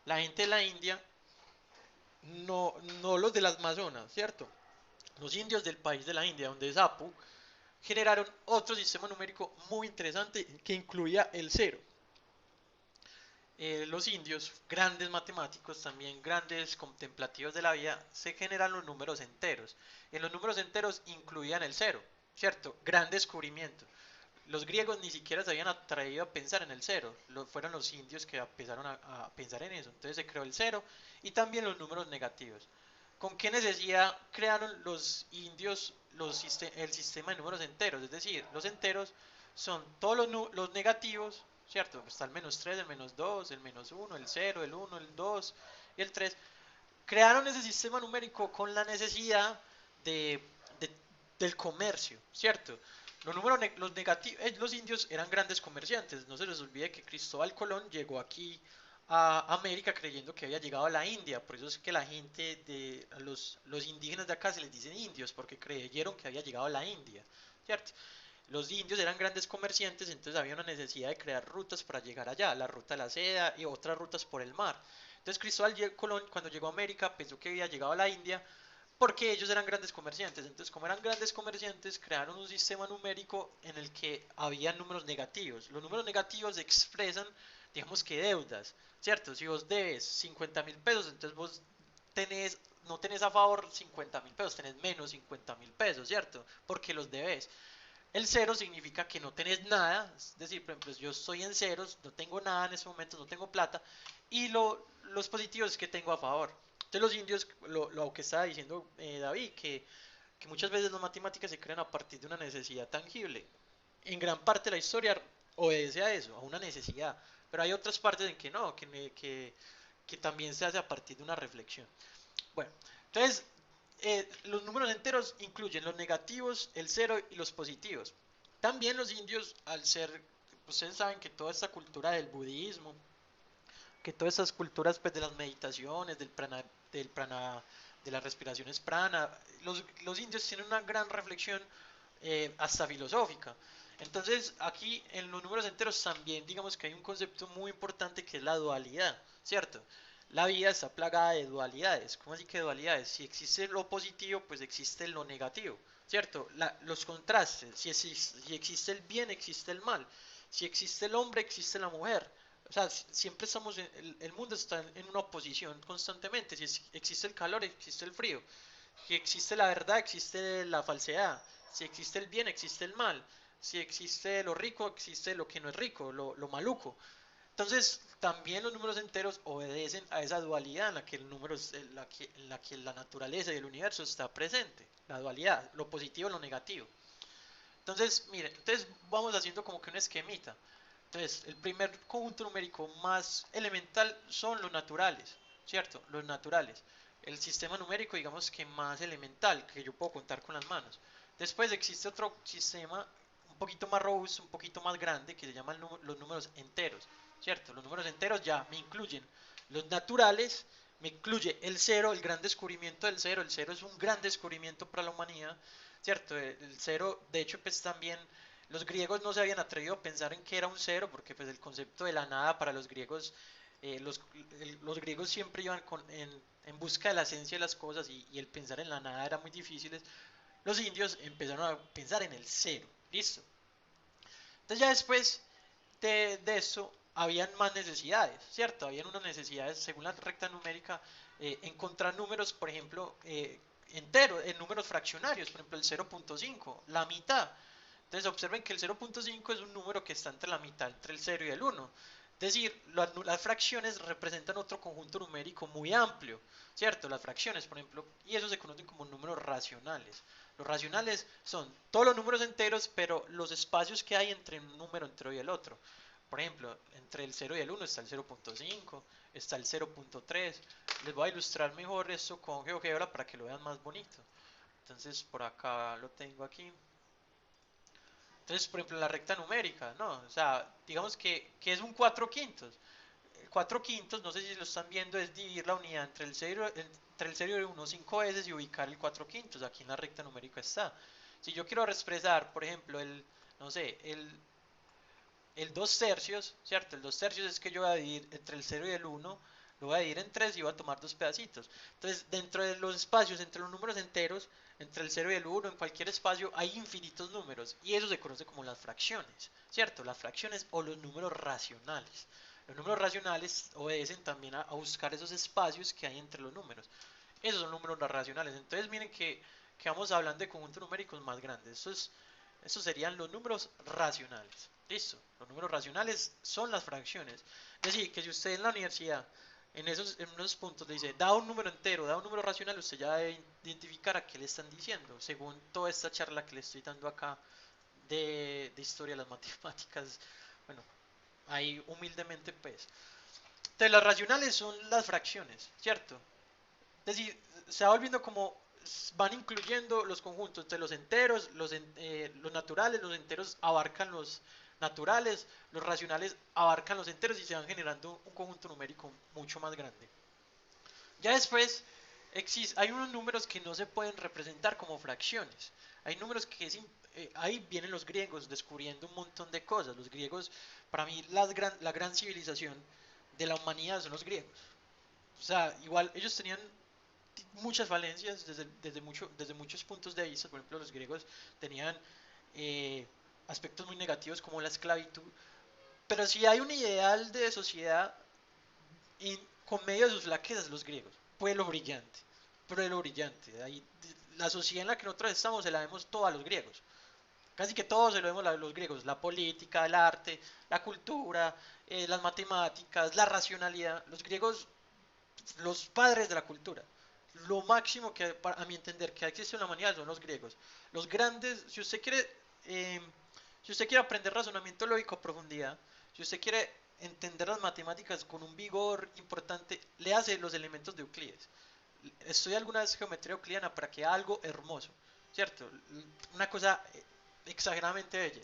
[SPEAKER 1] la gente de la India, no los de las Amazonas, ¿cierto? Los indios del país de la India, donde es Apu, generaron otro sistema numérico muy interesante que incluía el cero. Los indios, grandes matemáticos, también grandes contemplativos de la vida, se generan los números enteros. En los números enteros incluían el cero, ¿cierto? Gran descubrimiento. Los griegos ni siquiera se habían atrevido a pensar en el cero, fueron los indios que empezaron a pensar en eso. Entonces se creó el cero y también los números negativos. ¿Con qué necesidad crearon los indios el sistema de números enteros? Es decir, los enteros son todos los negativos, ¿cierto? Está el menos 3, el menos 2, el menos 1, el 0, el 1, el 2 y el 3. Crearon ese sistema numérico con la necesidad de, de- del comercio, ¿cierto? Los negativos, los indios eran grandes comerciantes. No se les olvide que Cristóbal Colón llegó aquí a América creyendo que había llegado a la India. Por eso es que la gente los indígenas de acá se les dicen indios, porque creyeron que había llegado a la India, ¿cierto? Los indios eran grandes comerciantes, entonces había una necesidad de crear rutas para llegar allá, la ruta de la seda y otras rutas por el mar. Entonces Cristóbal Colón, cuando llegó a América, pensó que había llegado a la India porque ellos eran grandes comerciantes. Entonces, como eran grandes comerciantes, crearon un sistema numérico en el que había números negativos. Los números negativos expresan, digamos que deudas, ¿cierto? Si vos debes 50.000 pesos, entonces vos no tenés a favor 50.000 pesos, tenés menos 50.000 pesos, ¿cierto? Porque los debes. El cero significa que no tenés nada, es decir, por ejemplo, yo estoy en ceros, no tengo nada en ese momento, no tengo plata, y los positivos es que tengo a favor. Entonces los indios, lo que estaba diciendo David, que muchas veces las matemáticas se crean a partir de una necesidad tangible. En gran parte de la historia obedece a eso, a una necesidad, pero hay otras partes en que no, que también se hace a partir de una reflexión. Bueno, entonces los números enteros incluyen los negativos, el cero y los positivos. También los indios, al ser, ustedes saben que toda esta cultura del budismo, que todas estas culturas pues, de las meditaciones, de las respiraciones prana, los indios tienen una gran reflexión hasta filosófica. Entonces aquí en los números enteros también digamos que hay un concepto muy importante que es la dualidad, ¿cierto? La vida está plagada de dualidades. ¿Cómo así que dualidades? Si existe lo positivo, pues existe lo negativo, ¿cierto? Los contrastes. Si existe el bien, existe el mal. Si existe el hombre, existe la mujer. O sea, siempre estamos el mundo está en una oposición constantemente. Si existe el calor, existe el frío. Si existe la verdad, existe la falsedad. Si existe el bien, existe el mal. Si existe lo rico, existe lo que no es rico, lo maluco. Entonces, también los números enteros obedecen a esa dualidad en la que el número, en la que la naturaleza y el universo está presente. La dualidad, lo positivo y lo negativo. Entonces, miren, entonces vamos haciendo como que un esquemita. Entonces, el primer conjunto numérico más elemental son los naturales, ¿cierto? Los naturales. El sistema numérico, digamos que más elemental, que yo puedo contar con las manos. Después existe otro sistema un poquito más robusto, un poquito más grande, que se llaman los números enteros, ¿cierto? Los números enteros ya me incluyen los naturales, me incluye el cero, el gran descubrimiento del cero. El cero es un gran descubrimiento para la humanidad, ¿cierto? El cero, de hecho, pues también los griegos no se habían atrevido a pensar en que era un cero, porque pues el concepto de la nada para los griegos, los griegos siempre iban en busca de la esencia de las cosas y el pensar en la nada era muy difícil. Los indios empezaron a pensar en el cero, ¿listo? Entonces ya después de eso habían más necesidades, ¿cierto? Habían unas necesidades, según la recta numérica, encontrar números, por ejemplo, enteros, en números fraccionarios, por ejemplo el 0.5, la mitad. Entonces observen que el 0.5 es un número que está entre la mitad, entre el 0 y el 1. Es decir, las fracciones representan otro conjunto numérico muy amplio, ¿cierto? Las fracciones, por ejemplo, y eso se conocen como números racionales. Los racionales son todos los números enteros, pero los espacios que hay entre un número entero y el otro. Por ejemplo, entre el 0 y el 1 está el 0.5, está el 0.3. Les voy a ilustrar mejor esto con GeoGebra para que lo vean más bonito. Entonces, por acá lo tengo aquí. Entonces, por ejemplo, la recta numérica, ¿no? O sea, digamos que es un 4 quintos. El 4 quintos, no sé si lo están viendo, es dividir la unidad entre el 0 y el 1 5 veces y ubicar el 4 quintos. Aquí en la recta numérica está. Si yo quiero expresar, por ejemplo, no sé, el 2 tercios, ¿cierto? El 2 tercios es que yo voy a dividir entre el 0 y el 1, lo voy a dividir en 3 y voy a tomar dos pedacitos. Entonces, dentro de los espacios, entre los números enteros, entre el 0 y el 1, en cualquier espacio, hay infinitos números. Y eso se conoce como las fracciones, ¿cierto? Las fracciones o los números racionales. Los números racionales obedecen también a buscar esos espacios que hay entre los números. Esos son números racionales. Entonces, miren que vamos hablando de conjuntos numéricos más grandes. Estos serían los números racionales. Listo. Los números racionales son las fracciones. Es decir, que si usted en la universidad, en esos puntos, le dice, da un número entero, da un número racional, usted ya debe identificar a qué le están diciendo, según toda esta charla que le estoy dando acá de historia de las matemáticas. Bueno, ahí humildemente pues. Entonces las racionales son las fracciones, ¿cierto? Es decir, se va volviendo como van incluyendo los conjuntos de los enteros, los naturales, los enteros abarcan los naturales, los racionales abarcan los enteros y se van generando un conjunto numérico mucho más grande. Ya después hay unos números que no se pueden representar como fracciones. Hay números ahí vienen los griegos descubriendo un montón de cosas. Los griegos, para mí, la gran civilización de la humanidad son los griegos. O sea, igual ellos tenían muchas falencias desde muchos puntos de vista. Por ejemplo, los griegos tenían eh, aspectos muy negativos como la esclavitud, pero si hay un ideal de sociedad con medio de sus flaquezas, los griegos, pueblo brillante. Ahí, la sociedad en la que nosotros estamos se la vemos toda a los griegos. Casi que todo se lo vemos a los griegos, la política, el arte, la cultura, las matemáticas, la racionalidad. Los griegos, los padres de la cultura. Lo máximo que, a mi entender, que existe en la humanidad son los griegos. Los grandes, eh, si usted quiere aprender razonamiento lógico a profundidad, si usted quiere entender las matemáticas con un vigor importante, le hace los elementos de Euclides. Estudia alguna vez geometría euclidiana para que algo hermoso, ¿cierto? Una cosa exageradamente bella.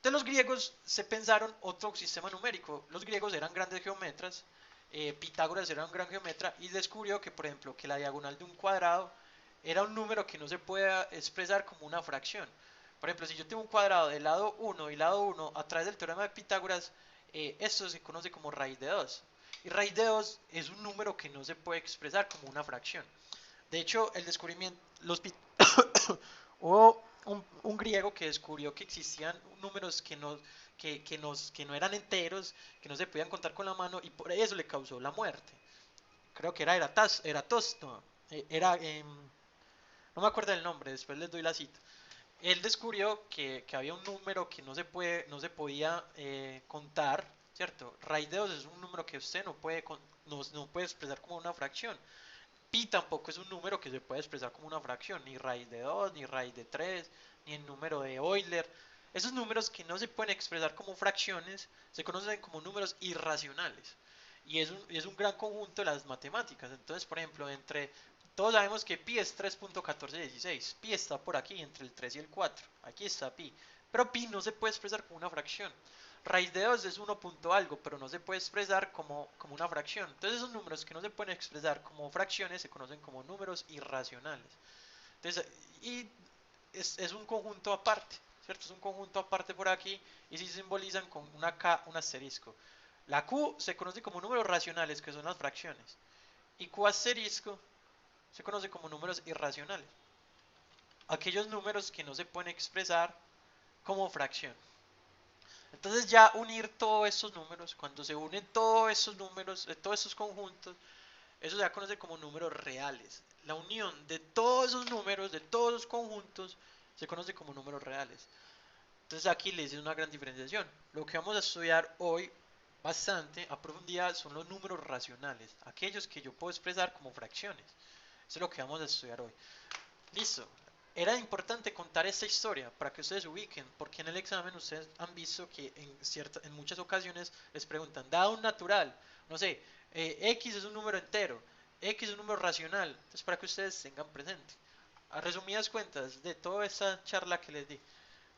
[SPEAKER 1] De los griegos se pensaron otro sistema numérico. Los griegos eran grandes geometras, Pitágoras era un gran geometra y descubrió que, por ejemplo, que la diagonal de un cuadrado era un número que no se puede expresar como una fracción. Por ejemplo, si yo tengo un cuadrado de lado 1 y lado 1 a través del teorema de Pitágoras, esto se conoce como raíz de 2. Y raíz de 2 es un número que no se puede expresar como una fracción. De hecho, el descubrimiento, hubo un griego que descubrió que existían números que no eran enteros, que no se podían contar con la mano y por eso le causó la muerte. Creo que era Eratosthenes, no me acuerdo del nombre, después les doy la cita. Él descubrió que había un número que no se podía contar, ¿cierto? Raíz de 2 es un número que usted no puede expresar como una fracción. Pi tampoco es un número que se puede expresar como una fracción, ni raíz de 2, ni raíz de 3, ni el número de Euler. Esos números que no se pueden expresar como fracciones se conocen como números irracionales. Y es un gran conjunto de las matemáticas. Entonces, por ejemplo, todos sabemos que pi es 3.1416. Pi está por aquí, entre el 3 y el 4. Aquí está pi. Pero pi no se puede expresar como una fracción. Raíz de 2 es 1 punto algo, pero no se puede expresar como una fracción. Entonces esos números que no se pueden expresar como fracciones se conocen como números irracionales. Entonces, y es un conjunto aparte, ¿cierto? Es un conjunto aparte por aquí y se simbolizan con una K, un asterisco. La Q se conoce como números racionales, que son las fracciones. Y Q asterisco se conoce como números irracionales. Aquellos números que no se pueden expresar como fracción. Entonces ya unir todos estos números, cuando se unen todos estos números, todos estos conjuntos, eso se ya conoce como números reales. La unión de todos esos números, de todos los conjuntos, se conoce como números reales. Entonces aquí les hice una gran diferenciación. Lo que vamos a estudiar hoy bastante a profundidad son los números racionales, aquellos que yo puedo expresar como fracciones. Eso es lo que vamos a estudiar hoy. Listo. Era importante contar esta historia para que ustedes se ubiquen, porque en el examen ustedes han visto que en muchas ocasiones les preguntan, dado un natural, no sé, X es un número entero, X es un número racional, entonces para que ustedes tengan presente. A resumidas cuentas de toda esta charla que les di,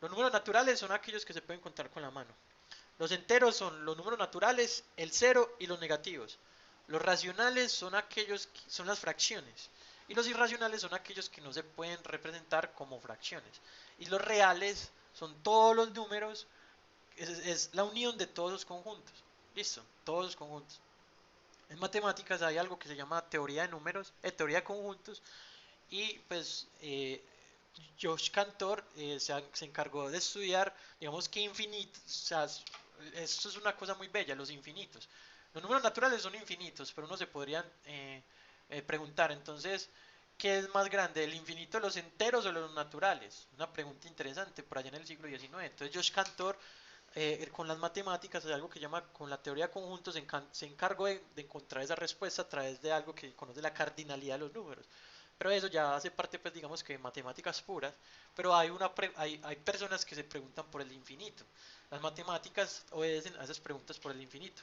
[SPEAKER 1] los números naturales son aquellos que se pueden contar con la mano. Los enteros son los números naturales, el cero y los negativos. Los racionales son son las fracciones. Y los irracionales son aquellos que no se pueden representar como fracciones. Y los reales son todos los números, es la unión de todos los conjuntos. Listo, todos los conjuntos. En matemáticas hay algo que se llama teoría de números, teoría de conjuntos, y pues Josh Cantor se encargó de estudiar, digamos que infinitos, o sea, esto es una cosa muy bella, los infinitos. Los números naturales son infinitos, pero uno se podría preguntar, entonces, ¿qué es más grande, el infinito de los enteros o los naturales? Una pregunta interesante por allá en el siglo XIX. Entonces, Josh Cantor, con las matemáticas, es algo que llama, con la teoría de conjuntos, se encargó de encontrar esa respuesta a través de algo que conoce la cardinalidad de los números. Pero eso ya hace parte, pues digamos que de matemáticas puras, pero hay personas que se preguntan por el infinito. Las matemáticas obedecen a esas preguntas por el infinito.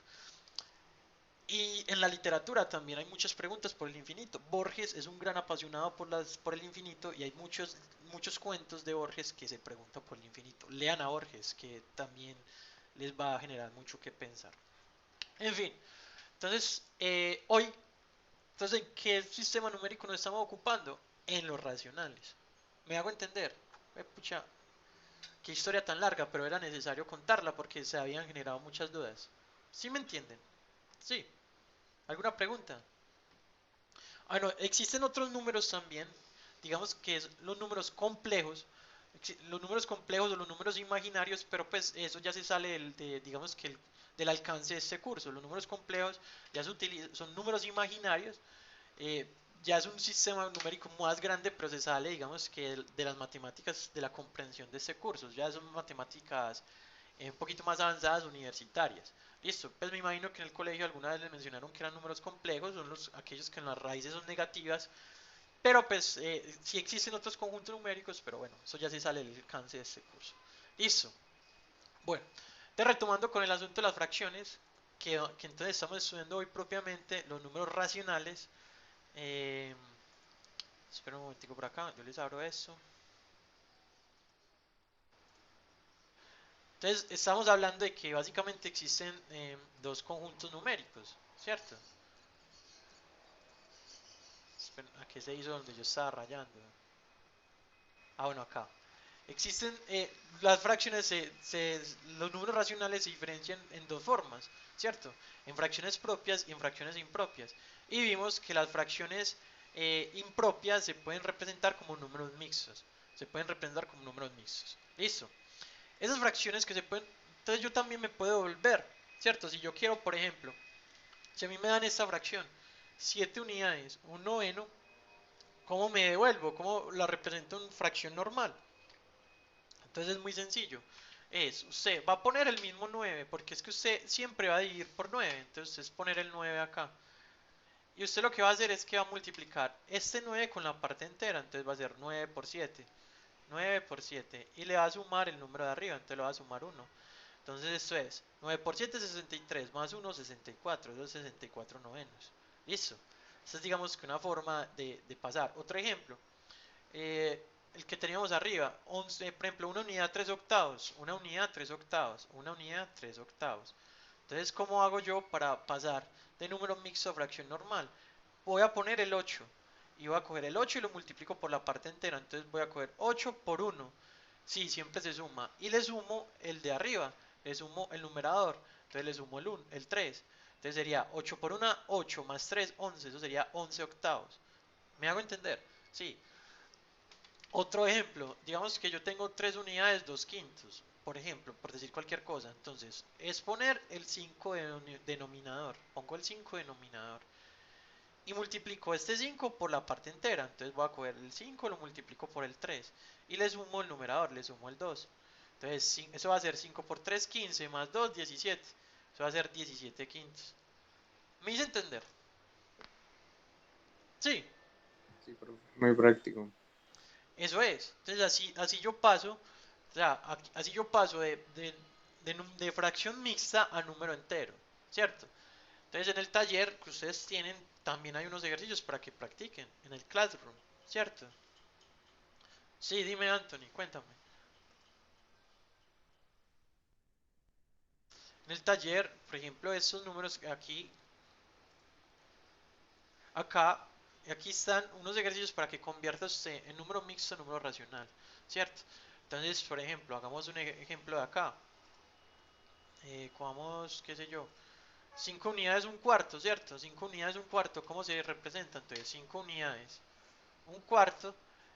[SPEAKER 1] Y en la literatura también hay muchas preguntas por el infinito. Borges es un gran apasionado por el infinito y hay muchos cuentos de Borges que se preguntan por el infinito. Lean a Borges, que también les va a generar mucho que pensar. En fin, entonces hoy, ¿en qué sistema numérico nos estamos ocupando? En los racionales. ¿Me hago entender? Pucha, qué historia tan larga, pero era necesario contarla porque se habían generado muchas dudas. ¿Sí me entienden? Sí. ¿Alguna pregunta? Ah, no, existen otros números también, digamos que es los números complejos, los números complejos o los números imaginarios, pero pues eso ya se sale digamos que del alcance de este curso. Los números complejos ya son números imaginarios, eh, ya es un sistema numérico más grande, pero se sale, digamos que de las matemáticas de la comprensión de este curso, ya son matemáticas un poquito más avanzadas universitarias. Listo, pues me imagino que en el colegio alguna vez les mencionaron que eran números complejos, son aquellos que en las raíces son negativas, pero pues sí existen otros conjuntos numéricos, pero bueno, eso ya se sale del alcance de este curso. Listo. Bueno, entonces retomando con el asunto de las fracciones, que entonces estamos estudiando hoy propiamente los números racionales. Eh, Espera un momentico por acá, yo les abro esto. Entonces, estamos hablando de que básicamente existen dos conjuntos numéricos, ¿cierto? Espera, ¿a qué se hizo donde yo estaba rayando? Ah, bueno, acá. Existen las fracciones, los números racionales se diferencian en dos formas, ¿cierto? En fracciones propias y en fracciones impropias. Y vimos que las fracciones impropias se pueden representar como números mixtos. Se pueden representar como números mixtos. Listo. Esas fracciones que se pueden... Entonces yo también me puedo devolver, ¿cierto? Si yo quiero, por ejemplo, si a mí me dan esta fracción, 7 unidades, un noveno, ¿cómo me devuelvo? ¿Cómo la represento en fracción normal? Entonces es muy sencillo. Usted va a poner el mismo 9, porque es que usted siempre va a dividir por 9. Entonces es poner el 9 acá. Y usted lo que va a hacer es que va a multiplicar este 9 con la parte entera. Entonces va a ser 9 por 7. 9 por 7. Y le va a sumar el número de arriba. Entonces le va a sumar 1. Entonces esto es 9 por 7, 63. Más 1, 64. Eso es 64 novenos. Listo. Esta es digamos que una forma de pasar. Otro ejemplo. El que teníamos arriba. 11, por ejemplo, una unidad 3 octavos. Una unidad 3 octavos. Una unidad 3 octavos. Entonces, ¿cómo hago yo para pasar de número mixto a fracción normal? Voy a poner el 8 y voy a coger el 8 y lo multiplico por la parte entera. Entonces voy a coger 8 por 1. Sí, siempre se suma. Y le sumo el de arriba. Le sumo el numerador. Entonces le sumo el 1, el 3. Entonces sería 8 por 1, 8 más 3, 11. Eso sería 11 octavos. ¿Me hago entender? Sí. Otro ejemplo, digamos que yo tengo 3 unidades, 2 quintos, por ejemplo, por decir cualquier cosa. Entonces, es poner el 5 de denominador. Pongo el 5 denominador. Y multiplico este 5 por la parte entera. Entonces voy a coger el 5, lo multiplico por el 3. Y le sumo el numerador, le sumo el 2. Entonces, eso va a ser 5 por 3, 15, más 2, 17. Eso va a ser 17 quintos. ¿Me hice entender? Sí.
[SPEAKER 6] Sí, profe. Muy práctico.
[SPEAKER 1] Eso es. Entonces así yo paso, o sea, así yo paso de fracción mixta a número entero, ¿cierto? Entonces en el taller que ustedes tienen también hay unos ejercicios para que practiquen en el classroom, ¿cierto? Sí, dime Anthony, cuéntame. En el taller, por ejemplo, estos números aquí, acá, aquí están unos ejercicios para que convierta usted en número mixto a número racional, ¿cierto? Entonces, por ejemplo, hagamos un ejemplo de acá. Cojamos, qué sé yo, 5 unidades un cuarto, ¿cierto? 5 unidades un cuarto, ¿cómo se representa? Entonces 5 unidades un cuarto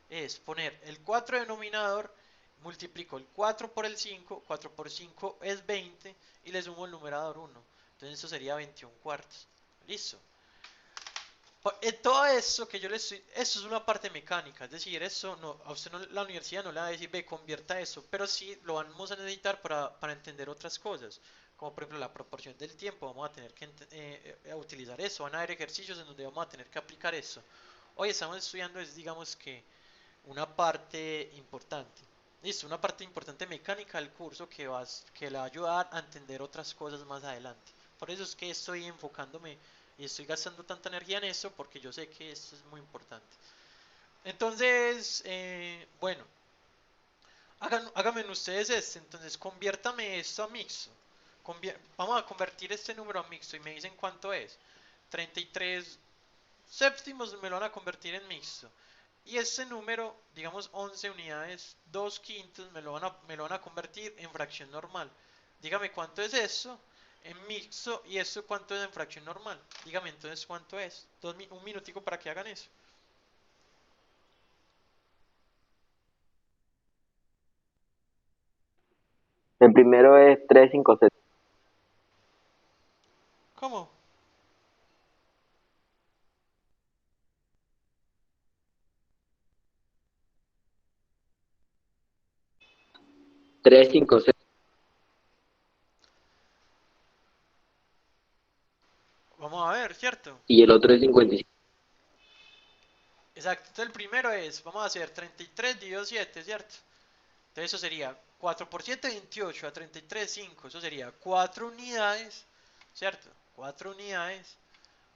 [SPEAKER 1] es poner el 4 denominador, multiplico el 4 por el 5, 4 por 5 es 20 y le sumo el numerador 1. Entonces eso sería 21 cuartos. Listo. Todo esto que yo le estoy, eso es una parte mecánica, es decir, eso no, a usted no, la universidad no le va a decir, ve, convierta eso, pero sí lo vamos a necesitar para entender otras cosas, como por ejemplo la proporción del tiempo, vamos a tener que utilizar eso, van a haber ejercicios en donde vamos a tener que aplicar eso. Hoy estamos estudiando, es digamos que una parte importante. Listo, una parte importante mecánica del curso que le va a ayudar a entender otras cosas más adelante. Por eso es que estoy enfocándome y estoy gastando tanta energía en eso porque yo sé que esto es muy importante. Entonces, bueno, háganme ustedes este. Entonces, conviértame esto a mixto. Vamos a convertir este número a mixto y me dicen cuánto es. 33 séptimos me lo van a convertir en mixto. Y este número, digamos 11 unidades, 2 quintos, me lo van a convertir en fracción normal. Dígame cuánto es eso en mixto y esto cuánto es en fracción normal. Dígame entonces cuánto es. Un minutico para que hagan eso.
[SPEAKER 4] El primero es 3, 5, 7.
[SPEAKER 1] ¿Cómo?
[SPEAKER 4] 3, 5, 6.
[SPEAKER 1] Vamos a ver, ¿cierto?
[SPEAKER 4] Y el otro es 55.
[SPEAKER 1] Exacto. Entonces el primero es, vamos a hacer 33 dividido 7, ¿cierto? Entonces eso sería 4 por 7, 28, a 33, 5. Eso sería 4 unidades, ¿cierto? 4 unidades,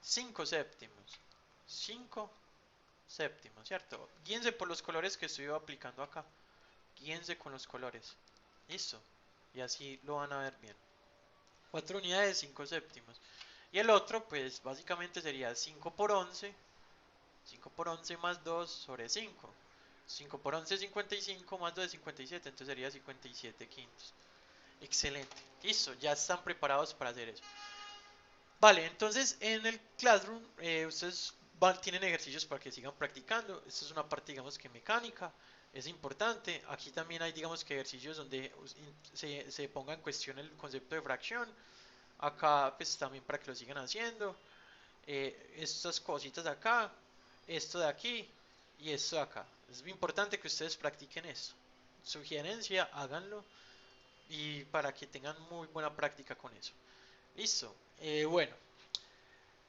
[SPEAKER 1] 5 séptimos. 5 séptimos, ¿cierto? Guíense por los colores que estoy aplicando acá. Guíense con los colores. Listo. Y así lo van a ver bien. 4 unidades, 5 séptimos. Y el otro, pues básicamente sería 5 por 11. 5 por 11 más 2 sobre 5. 5 por 11 es 55 más 2 es 57. Entonces sería 57 quintos. Excelente. Listo. Ya están preparados para hacer eso. Vale, entonces en el Classroom ustedes tienen ejercicios para que sigan practicando. Esta es una parte, digamos que mecánica, es importante. Aquí también hay, digamos que ejercicios donde se ponga en cuestión el concepto de fracción. Acá, pues también para que lo sigan haciendo. Estas cositas acá, esto de aquí y esto de acá. Es muy importante que ustedes practiquen esto. Sugerencia, háganlo y para que tengan muy buena práctica con eso. Listo. Bueno,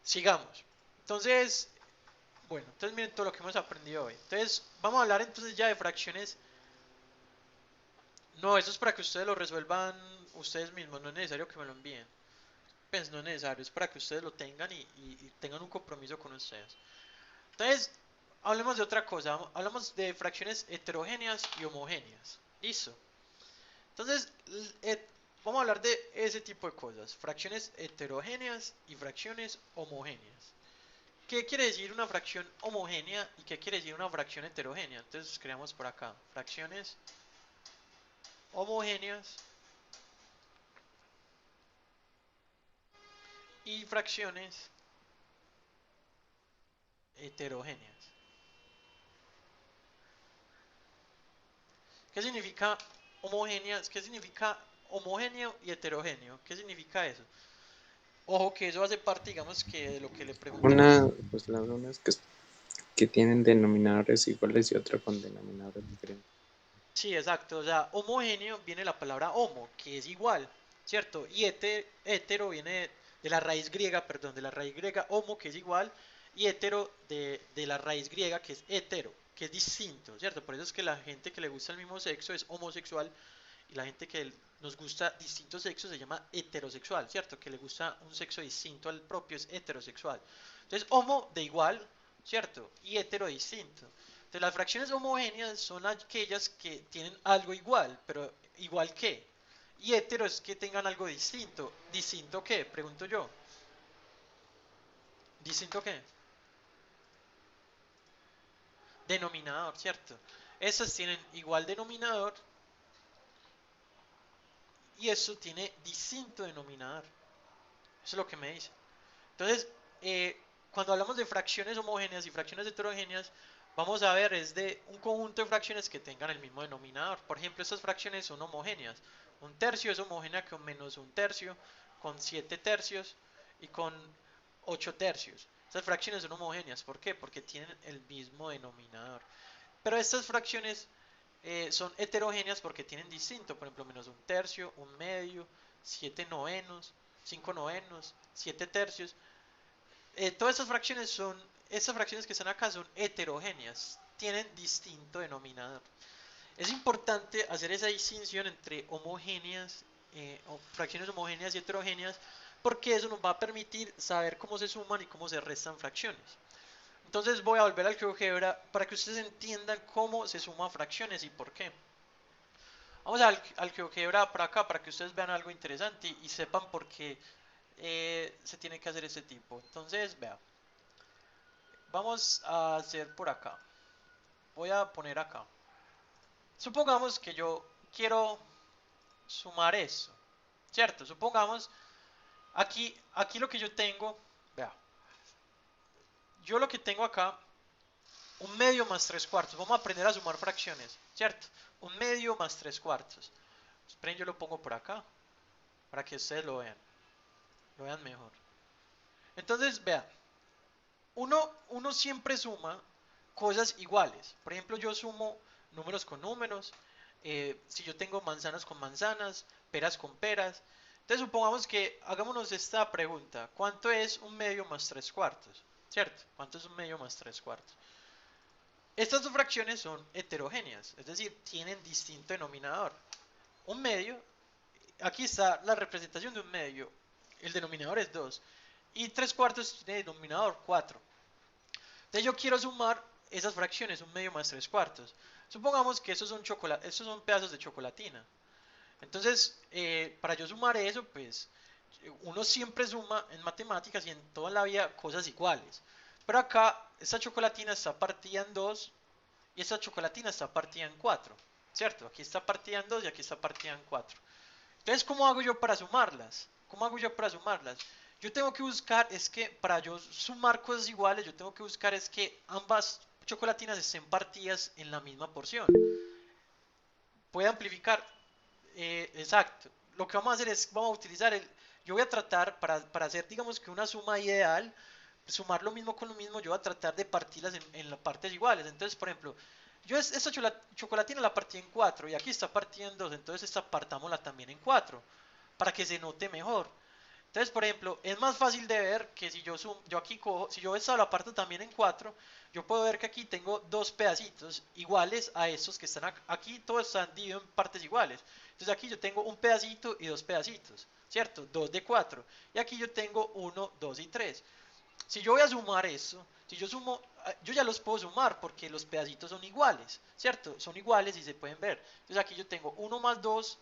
[SPEAKER 1] sigamos. Entonces, bueno, entonces miren todo lo que hemos aprendido hoy. Entonces, vamos a hablar entonces ya de fracciones. No, eso es para que ustedes lo resuelvan ustedes mismos, no es necesario que me lo envíen. Pues no es necesario, es para que ustedes lo tengan y tengan un compromiso con ustedes. Entonces, hablemos de otra cosa, hablamos de fracciones heterogéneas y homogéneas. Listo. Entonces, vamos a hablar de ese tipo de cosas, fracciones heterogéneas y fracciones homogéneas. ¿Qué quiere decir una fracción homogénea y qué quiere decir una fracción heterogénea? Entonces, creamos por acá, fracciones homogéneas y fracciones heterogéneas. ¿Qué significa homogéneas? ¿Qué significa homogéneo y heterogéneo? ¿Qué significa eso? Ojo que eso hace parte, digamos, que de lo que le preguntan.
[SPEAKER 7] Pues las unas que tienen denominadores iguales y otra con denominadores diferentes.
[SPEAKER 1] Sí, exacto. O sea, homogéneo viene de la palabra homo, que es igual, ¿cierto? Y hetero viene de la raíz griega, perdón, de la raíz griega homo, que es igual, y hetero de la raíz griega, que es hetero, que es distinto, ¿cierto? Por eso es que la gente que le gusta el mismo sexo es homosexual y la gente que nos gusta distinto sexo se llama heterosexual, ¿cierto? Que le gusta un sexo distinto al propio es heterosexual. Entonces, homo de igual, ¿cierto? Y hetero distinto. Entonces, las fracciones homogéneas son aquellas que tienen algo igual, pero igual que. Y hetero es que tengan algo distinto. ¿Distinto qué? Pregunto yo. ¿Distinto qué? Denominador, ¿cierto? Esas tienen igual denominador y eso tiene distinto denominador. Eso es lo que me dice. Entonces, cuando hablamos de fracciones homogéneas y fracciones heterogéneas, vamos a ver es de un conjunto de fracciones que tengan el mismo denominador. Por ejemplo, estas fracciones son homogéneas. Un tercio es homogénea con menos un tercio, con 7 tercios y con 8 tercios. Estas fracciones son homogéneas. ¿Por qué? Porque tienen el mismo denominador. Pero estas fracciones son heterogéneas porque tienen distinto. Por ejemplo, menos un tercio, un medio, 7 novenos, 5 novenos, 7 tercios. Todas estas fracciones que están acá son heterogéneas, tienen distinto denominador. Es importante hacer esa distinción entre homogéneas, fracciones homogéneas y heterogéneas, porque eso nos va a permitir saber cómo se suman y cómo se restan fracciones. Entonces voy a volver al GeoGebra para que ustedes entiendan cómo se suman fracciones y por qué. Vamos al GeoGebra para acá para que ustedes vean algo interesante y sepan por qué se tiene que hacer este tipo. Entonces, vea. Vamos a hacer por acá. Voy a poner acá. Supongamos que yo quiero sumar eso. ¿Cierto? Supongamos, aquí lo que yo tengo, vea. Yo lo que tengo acá, un medio más 3 cuartos. Vamos a aprender a sumar fracciones. ¿Cierto? Un medio más 3 cuartos. Esperen, yo lo pongo por acá. Para que ustedes lo vean. Lo vean mejor. Entonces, vean. Uno siempre suma cosas iguales. Por ejemplo, yo sumo números con números. Si yo tengo manzanas con manzanas, peras con peras. Entonces supongamos que hagámonos esta pregunta. ¿Cuánto es un medio más 3 cuartos? ¿Cierto? ¿Cuánto es un medio más 3 cuartos? Estas dos fracciones son heterogéneas, es decir, tienen distinto denominador. Un medio, aquí está la representación de un medio. El denominador es 2. Y 3 cuartos tiene denominador 4. Entonces yo quiero sumar esas fracciones, un medio más 3 cuartos. Supongamos que estos son pedazos de chocolatina. Entonces, para yo sumar eso, pues uno siempre suma en matemáticas y en toda la vida cosas iguales. Pero acá, esta chocolatina está partida en 2 y esta chocolatina está partida en 4. ¿Cierto? Aquí está partida en 2 y aquí está partida en 4. Entonces, ¿cómo hago yo para sumarlas? ¿Cómo hago yo para sumarlas? Yo tengo que buscar, es que para yo sumar cosas iguales, yo tengo que buscar es que ambas chocolatinas estén partidas en la misma porción. Puede amplificar, exacto. Lo que vamos a hacer es, vamos a utilizar yo voy a tratar, para hacer digamos que una suma ideal, sumar lo mismo con lo mismo, yo voy a tratar de partirlas en las partes iguales. Entonces, por ejemplo, yo esta chocolatina la partí en 4 y aquí está partida en 2, entonces esta partámosla también en 4, para que se note mejor. Entonces, por ejemplo, es más fácil de ver que si yo aquí cojo, si yo esta la parto también en 4, yo puedo ver que aquí tengo dos pedacitos iguales a estos que están aquí, todos están divididos en partes iguales. Entonces aquí yo tengo un pedacito y dos pedacitos, ¿cierto? 2 de 4. Y aquí yo tengo 1, 2 y 3. Si yo voy a sumar eso, si yo sumo, yo ya los puedo sumar porque los pedacitos son iguales, ¿cierto? Son iguales y se pueden ver. Entonces aquí yo tengo 1 más 2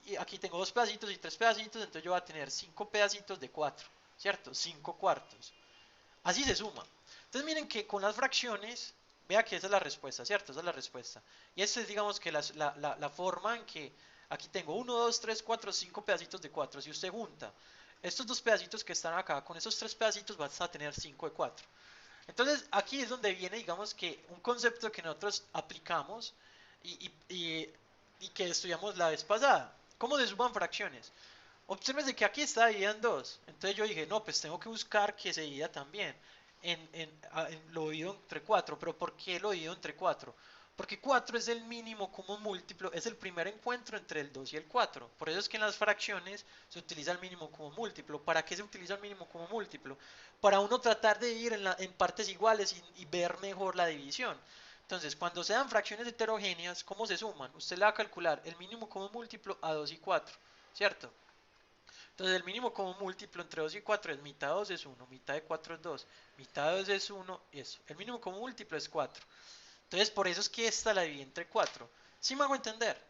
[SPEAKER 1] y aquí tengo dos pedacitos y tres pedacitos, entonces yo voy a tener 5 pedacitos de 4, ¿cierto? 5 cuartos. Así se suma. Entonces miren que con las fracciones, vea que esa es la respuesta, ¿cierto? Esa es la respuesta. Y esta es, digamos, que la forma en que aquí tengo 1, 2, 3, 4, 5 pedacitos de 4. Si usted junta estos dos pedacitos que están acá con esos tres pedacitos, vas a tener 5 de 4. Entonces aquí es donde viene, digamos, que un concepto que nosotros aplicamos y que estudiamos la vez pasada. ¿Cómo se suman fracciones? Observen de que aquí está dividida en 2. Entonces yo dije, no, pues tengo que buscar que se divida también. Lo divido entre 4. ¿Pero por qué lo divido entre 4? Porque 4 es el mínimo común múltiplo, es el primer encuentro entre el 2 y el 4. Por eso es que en las fracciones se utiliza el mínimo común múltiplo. ¿Para qué se utiliza el mínimo común múltiplo? Para uno tratar de dividir en partes iguales y ver mejor la división. Entonces, cuando se dan fracciones heterogéneas, ¿cómo se suman? Usted le va a calcular el mínimo común múltiplo a 2 y 4, ¿cierto? Entonces el mínimo común múltiplo entre 2 y 4 es mitad de 2 es 1, mitad de 4 es 2, mitad de 2 es 1 y eso. El mínimo común múltiplo es 4. Entonces por eso es que esta la dividí entre 4. ¿Sí me hago entender?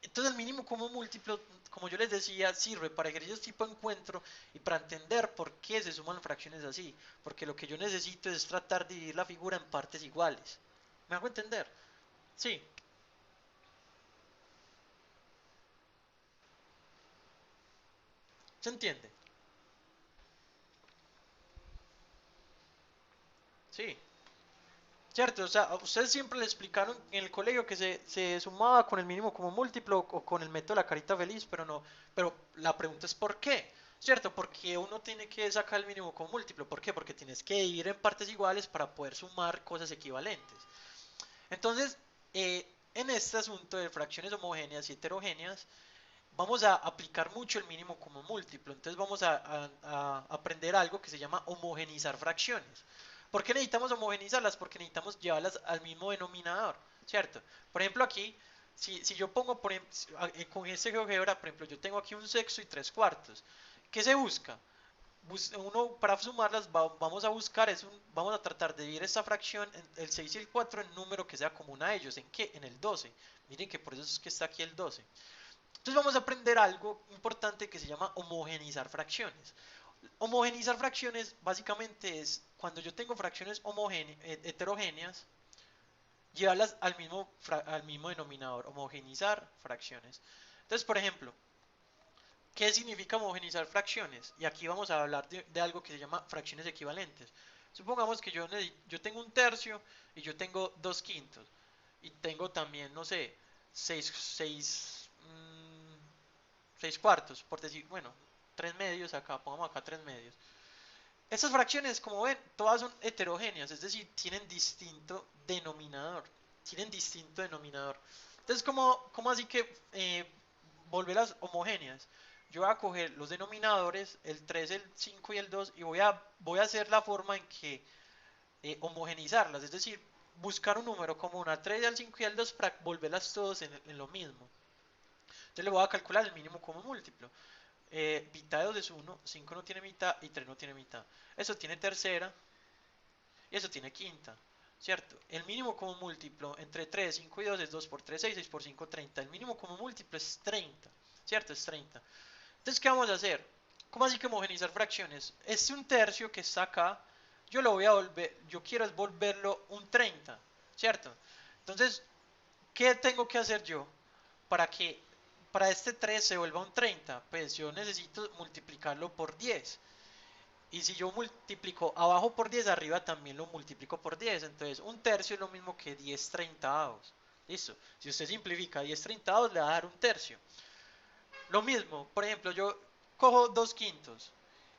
[SPEAKER 1] Entonces el mínimo común múltiplo, como yo les decía, sirve para ejercicios tipo encuentro y para entender por qué se suman fracciones así. Porque lo que yo necesito es tratar de dividir la figura en partes iguales. ¿Me hago entender? Sí. ¿Se entiende? Sí. Cierto, o sea, a ustedes siempre le explicaron en el colegio que se sumaba con el mínimo como múltiplo o con el método de la carita feliz, pero no, pero la pregunta es ¿por qué? ¿Cierto? Porque uno tiene que sacar el mínimo como múltiplo. ¿Por qué? Porque tienes que dividir en partes iguales para poder sumar cosas equivalentes. Entonces, en este asunto de fracciones homogéneas y heterogéneas, vamos a aplicar mucho el mínimo como múltiplo. Entonces vamos a aprender algo que se llama homogenizar fracciones. ¿Por qué necesitamos homogenizarlas? Porque necesitamos llevarlas al mismo denominador, ¿cierto? Por ejemplo aquí, si yo pongo con este GeoGebra, por ejemplo, yo tengo aquí un sexto y tres cuartos. ¿Qué se busca? Uno para sumarlas vamos a buscar, vamos a tratar de dividir esta fracción, el 6 y el 4 en número que sea común a ellos. ¿En qué? En el 12. Miren que por eso es que está aquí el 12. Entonces vamos a aprender algo importante que se llama homogenizar fracciones. Homogenizar fracciones básicamente es cuando yo tengo fracciones heterogéneas, llevarlas al mismo denominador, homogenizar fracciones. Entonces, por ejemplo, ¿qué significa homogenizar fracciones? Y aquí vamos a hablar de algo que se llama fracciones equivalentes. Supongamos que yo tengo un tercio y yo tengo dos quintos. Y tengo también, no sé, seis cuartos, por decir, bueno, tres medios acá, pongamos acá tres medios. Estas fracciones, como ven, todas son heterogéneas, es decir, tienen distinto denominador. Tienen distinto denominador. Entonces, ¿cómo así que volverlas homogéneas? Yo voy a coger los denominadores, el 3, el 5 y el 2, y voy a hacer la forma en que homogenizarlas, es decir, buscar un número común al 3, al 5 y al 2 para volverlas todos en lo mismo. Entonces le voy a calcular el mínimo común múltiplo. Mitad de 2 es 1, 5 no tiene mitad y 3 no tiene mitad. Eso tiene tercera y eso tiene quinta, ¿cierto? El mínimo común múltiplo entre 3, 5 y 2 es 2 por 3, 6, 6 por 5, 30. El mínimo común múltiplo es 30, ¿cierto? Es 30. Entonces, ¿qué vamos a hacer? ¿Cómo así que homogenizar fracciones? Un tercio que está acá, yo quiero es volverlo un 30, ¿cierto? Entonces, ¿qué tengo que hacer yo para que para este 3 se vuelva un 30? Pues yo necesito multiplicarlo por 10. Y si yo multiplico abajo por 10, arriba también lo multiplico por 10. Entonces, un tercio es lo mismo que 10 treintaavos. Listo. Si usted simplifica 10 treintaavos, le va a dar un tercio. Lo mismo, por ejemplo, yo cojo 2 quintos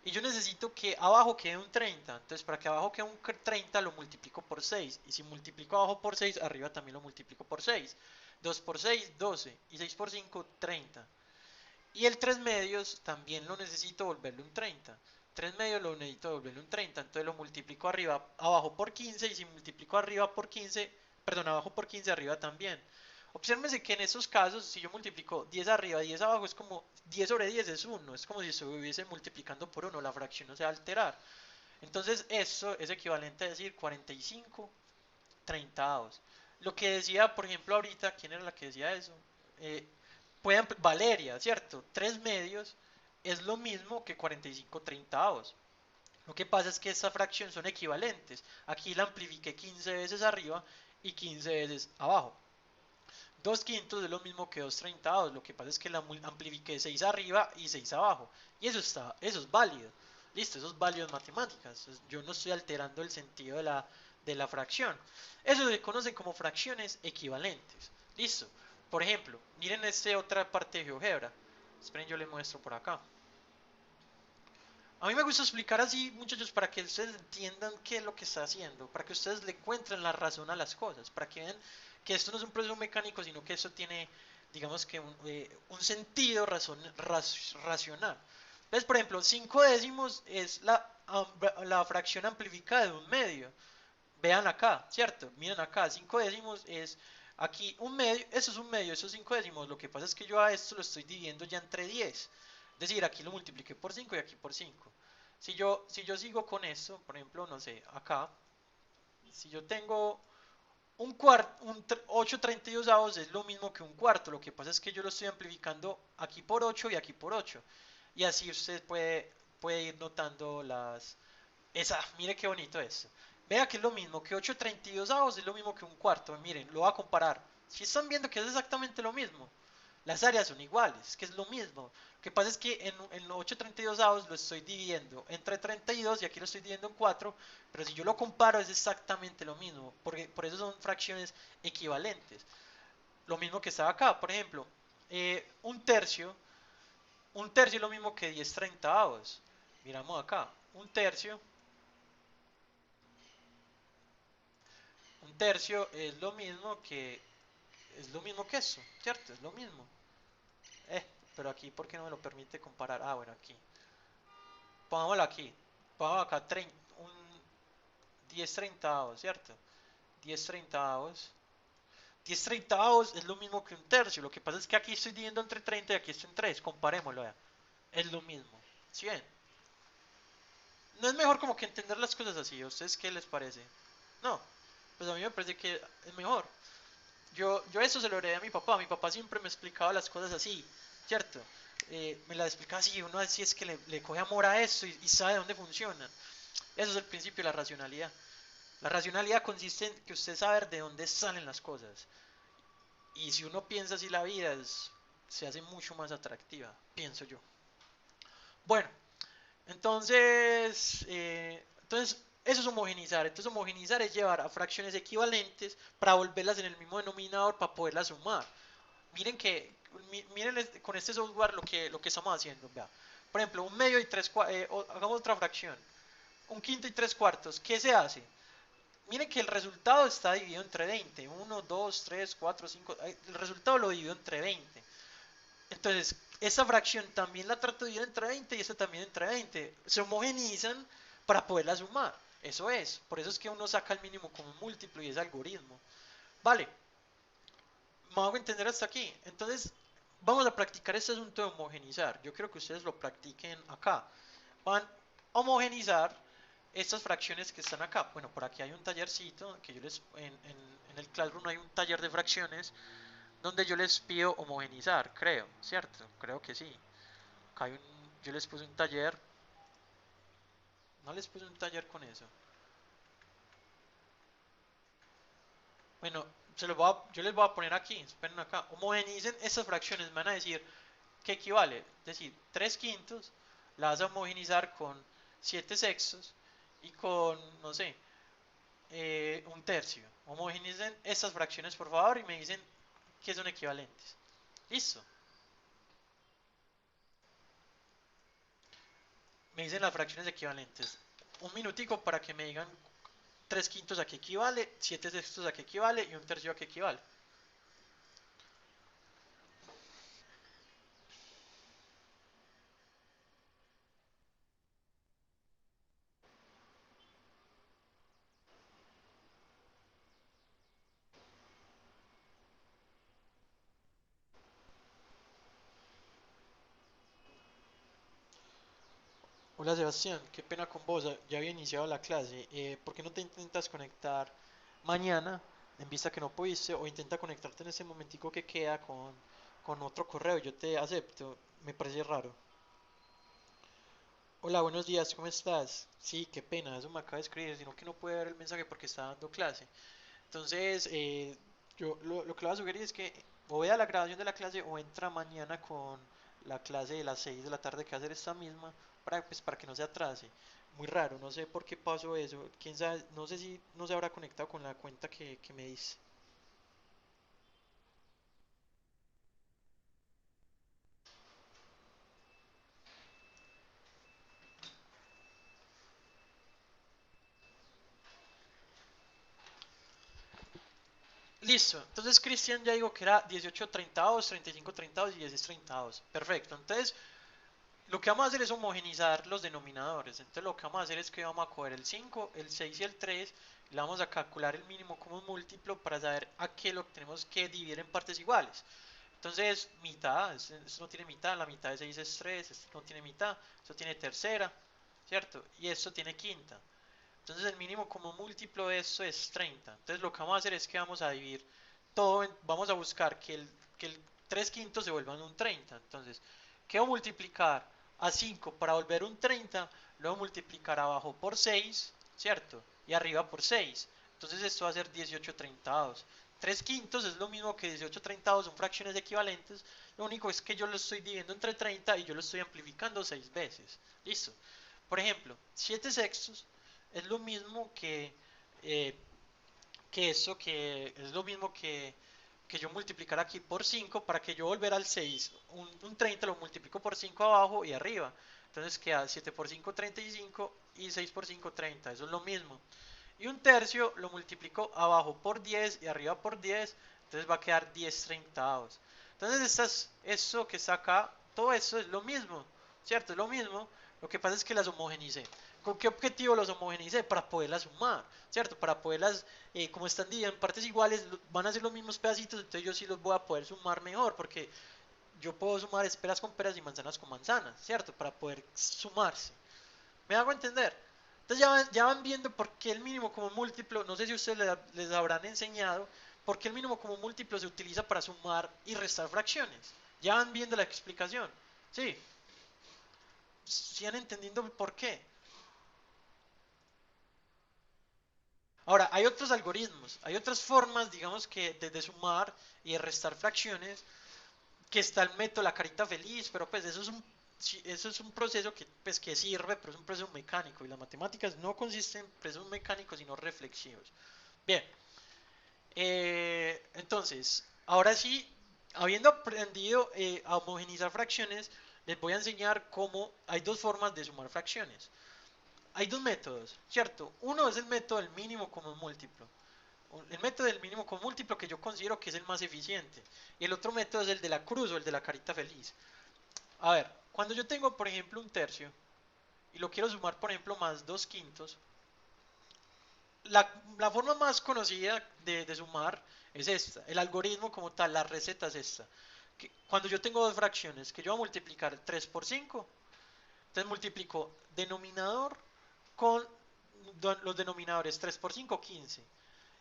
[SPEAKER 1] y yo necesito que abajo quede un 30. Entonces, para que abajo quede un 30, lo multiplico por 6. Y si multiplico abajo por 6, arriba también lo multiplico por 6. 2 por 6, 12. Y 6 por 5, 30. Y el 3 medios también lo necesito volverlo un 30. 3 medios lo necesito volverlo un 30. Entonces lo multiplico arriba, abajo por 15. Y si multiplico arriba por 15, perdón, abajo por 15, arriba también. Obsérvense que en esos casos, si yo multiplico 10 arriba, 10 abajo, es como 10 sobre 10 es 1. Es como si estuviese multiplicando por 1. La fracción no se va a alterar. Entonces eso es equivalente a decir 45 treintaavos. Lo que decía, por ejemplo, ahorita, ¿quién era la que decía eso? Eh, Valeria, ¿cierto? 3 medios es lo mismo que 45 treintaavos. Lo que pasa es que esta fracción son equivalentes. Aquí la amplifiqué 15 veces arriba y 15 veces abajo. 2 quintos es lo mismo que 2 treintaavos. Lo que pasa es que la amplifiqué 6 arriba y 6 abajo. Y eso es válido. Listo, eso es válido en matemáticas. Yo no estoy alterando el sentido de la fracción. Eso se conocen como fracciones equivalentes. Listo. Por ejemplo, miren esta otra parte de GeoGebra. Esperen, yo les muestro por acá. A mí me gusta explicar así, muchachos, para que ustedes entiendan qué es lo que está haciendo, para que ustedes le encuentren la razón a las cosas, para que vean que esto no es un proceso mecánico, sino que esto tiene, digamos que un sentido racional. Entonces, por ejemplo, 5 décimos es la fracción amplificada de un medio. Vean acá, ¿cierto? Miren acá, 5 décimos es aquí un medio, eso es un medio, eso es 5 décimos. Lo que pasa es que yo a esto lo estoy dividiendo ya entre 10. Es decir, aquí lo multipliqué por 5 y aquí por 5. Si yo sigo con esto, por ejemplo, no sé, acá, si yo tengo un cuarto, 8 32 es lo mismo que un cuarto. Lo que pasa es que yo lo estoy amplificando aquí por 8 y aquí por 8. Y así usted puede ir notando las... mire qué bonito es. Vea que es lo mismo que 8 32 es lo mismo que un cuarto. Miren, lo voy a comparar. Si están viendo que es exactamente lo mismo. Las áreas son iguales, que es lo mismo. Lo que pasa es que en 8 32 lo estoy dividiendo entre 32 y aquí lo estoy dividiendo en 4, pero si yo lo comparo es exactamente lo mismo, porque por eso son fracciones equivalentes. Lo mismo que estaba acá, por ejemplo, un tercio es lo mismo que 10 treintaavos. Miramos acá, un tercio es lo mismo que eso, ¿cierto? Es lo mismo. Pero aquí, ¿por qué no me lo permite comparar? Ah, bueno, aquí. Pongámoslo aquí. Pongamos acá un 10 treintaavos, ¿cierto? 10 treintaavos. 10 treintaavos es lo mismo que un tercio. Lo que pasa es que aquí estoy dividiendo entre 30 y aquí estoy en 3. Comparémoslo, vea. Es lo mismo. ¿Sí ven? No es mejor como que entender las cosas así. ¿A ustedes qué les parece? No. Pues a mí me parece que es mejor. Yo eso se lo heredé a mi papá. Mi papá siempre me explicaba las cosas así, ¿cierto? Me las explicaba así. Uno así es que le coge amor a eso y sabe de dónde funcionan. Eso es el principio de la racionalidad. La racionalidad consiste en que usted sabe de dónde salen las cosas. Y si uno piensa así, la vida se hace mucho más atractiva, pienso yo. Bueno, entonces eso es homogenizar. Entonces homogenizar es llevar a fracciones equivalentes para volverlas en el mismo denominador para poderlas sumar. Miren miren con este software lo que estamos haciendo. Vea. Por ejemplo, un medio y tres cuartos, hagamos otra fracción. Un quinto y tres cuartos. ¿Qué se hace? Miren que el resultado está dividido entre 20. 1, 2, 3, 4, 5. El resultado lo divido entre 20. Entonces, esta fracción también la trato de dividir entre 20 y esta también entre 20. Se homogenizan para poderla sumar. Eso es. Por eso es que uno saca el mínimo como un múltiplo y es algoritmo. Vale. Me hago entender hasta aquí. Entonces, vamos a practicar este asunto de homogenizar. Yo quiero que ustedes lo practiquen acá. Van a homogenizar estas fracciones que están acá. Bueno, por aquí hay un tallercito que yo en el Classroom hay un taller de fracciones donde yo les pido homogenizar, creo, ¿cierto? Creo que sí. Acá yo les puse un taller. No les puse un taller con eso. Bueno, yo les voy a poner aquí, esperen acá. Homogenicen estas fracciones, me van a decir qué equivale. Es decir, 3 quintos la vas a homogenizar con 7 sextos y con, no sé, un tercio. Homogenicen estas fracciones, por favor, y me dicen que son equivalentes. Listo. Me dicen las fracciones equivalentes. Un minutico para que me digan 3 quintos a qué equivale, 7 sextos a qué equivale y un tercio a qué equivale. Hola Sebastián, qué pena con vos, ya había iniciado la clase. ¿Por qué no te intentas conectar mañana en vista que no pudiste o intenta conectarte en ese momentico que queda con otro correo? Yo te acepto, me parece raro. Hola, buenos días, ¿cómo estás? Sí, qué pena, eso me acaba de escribir, sino que no puede ver el mensaje porque está dando clase. Entonces, yo lo que le voy a sugerir es que o vea la grabación de la clase o entra mañana con la clase de las 6 de la tarde que va a ser esta misma, pues, para que no se atrase. Muy raro, no sé por qué pasó eso. Quién sabe, no sé si no se habrá conectado con la cuenta que me dice. Listo, entonces Cristian ya dijo que era 18 treintados, 35 treintados y 16 treintados. Perfecto, entonces lo que vamos a hacer es homogeneizar los denominadores. Entonces lo que vamos a hacer es que vamos a coger el 5, el 6 y el 3 y le vamos a calcular el mínimo común múltiplo para saber a qué lo tenemos que dividir en partes iguales. Entonces, mitad, esto no tiene mitad, la mitad de 6 es 3, esto no tiene mitad, esto tiene tercera, ¿cierto? Y esto tiene quinta. Entonces el mínimo común múltiplo de esto es 30. Entonces lo que vamos a hacer es que vamos a dividir todo, vamos a buscar que el 3 quintos se vuelva en un 30. Entonces, ¿qué voy a multiplicar a 5 para volver un 30? Lo voy a multiplicar abajo por 6, ¿cierto? Y arriba por 6. Entonces esto va a ser 18 treintados. 3 quintos es lo mismo que 18 treintados, son fracciones equivalentes. Lo único es que yo lo estoy dividiendo entre 30 y yo lo estoy amplificando 6 veces. ¿Listo? Por ejemplo, 7 sextos es lo mismo eh, que eso, que es lo mismo que yo multiplicar aquí por 5 para que yo volver al 6. Un 30 lo multiplico por 5 abajo y arriba. Entonces queda 7 por 5, 35 y 6 por 5, 30. Eso es lo mismo. Y un tercio lo multiplico abajo por 10 y arriba por 10. Entonces va a quedar 10 treintavos. Entonces eso que está acá, todo eso es lo mismo, ¿cierto? Es lo mismo. Lo que pasa es que las homogenicé. ¿Con qué objetivo las homogenicé? Para poderlas sumar, ¿cierto? Para poderlas, como están divididas en partes iguales, van a ser los mismos pedacitos, entonces yo sí los voy a poder sumar mejor, porque yo puedo sumar peras con peras y manzanas con manzanas, ¿cierto? Para poder sumarse. ¿Me hago entender? Entonces ya van viendo por qué el mínimo como múltiplo, no sé si ustedes les habrán enseñado, por qué el mínimo como múltiplo se utiliza para sumar y restar fracciones. Ya van viendo la explicación. Sí, siguen entendiendo por qué. Ahora, hay otros algoritmos, hay otras formas, digamos que de sumar y de restar fracciones, que está el método la carita feliz, pero pues eso es un proceso que, pues, que sirve, pero es un proceso mecánico y las matemáticas no consisten en procesos mecánicos, sino reflexivos. Bien, entonces, ahora sí, habiendo aprendido a homogeneizar fracciones, les voy a enseñar cómo hay dos formas de sumar fracciones. Hay dos métodos, ¿cierto? Uno es el método del mínimo común múltiplo. El método del mínimo común múltiplo que yo considero que es el más eficiente. Y el otro método es el de la cruz o el de la carita feliz. A ver, cuando yo tengo, por ejemplo, un tercio y lo quiero sumar, por ejemplo, más 2 quintos, la forma más conocida de sumar es esta. El algoritmo como tal, la receta es esta. Cuando yo tengo dos fracciones, que yo voy a multiplicar 3 por 5, entonces multiplico denominador con los denominadores 3 por 5, 15.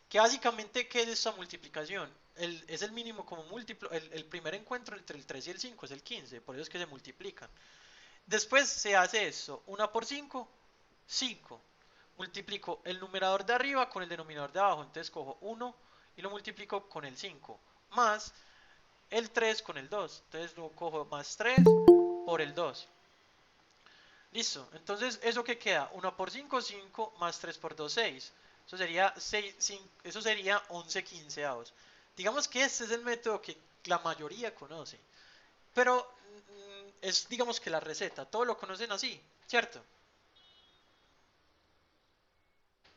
[SPEAKER 1] Que básicamente, ¿qué es esta multiplicación? Es el mínimo como múltiplo, el primer encuentro entre el 3 y el 5 es el 15, por eso es que se multiplican. Después se hace esto, 1 por 5, 5. Multiplico el numerador de arriba con el denominador de abajo, entonces cojo 1 y lo multiplico con el 5, más el 3 con el 2, entonces lo cojo más 3 por el 2. Listo, entonces eso que queda, 1 por 5, 5, más 3 por 2, 6. Eso sería, 6, 5, eso sería 11 quinceavos. Digamos que este es el método que la mayoría conoce. Pero es, digamos que la receta, todos lo conocen así, ¿cierto?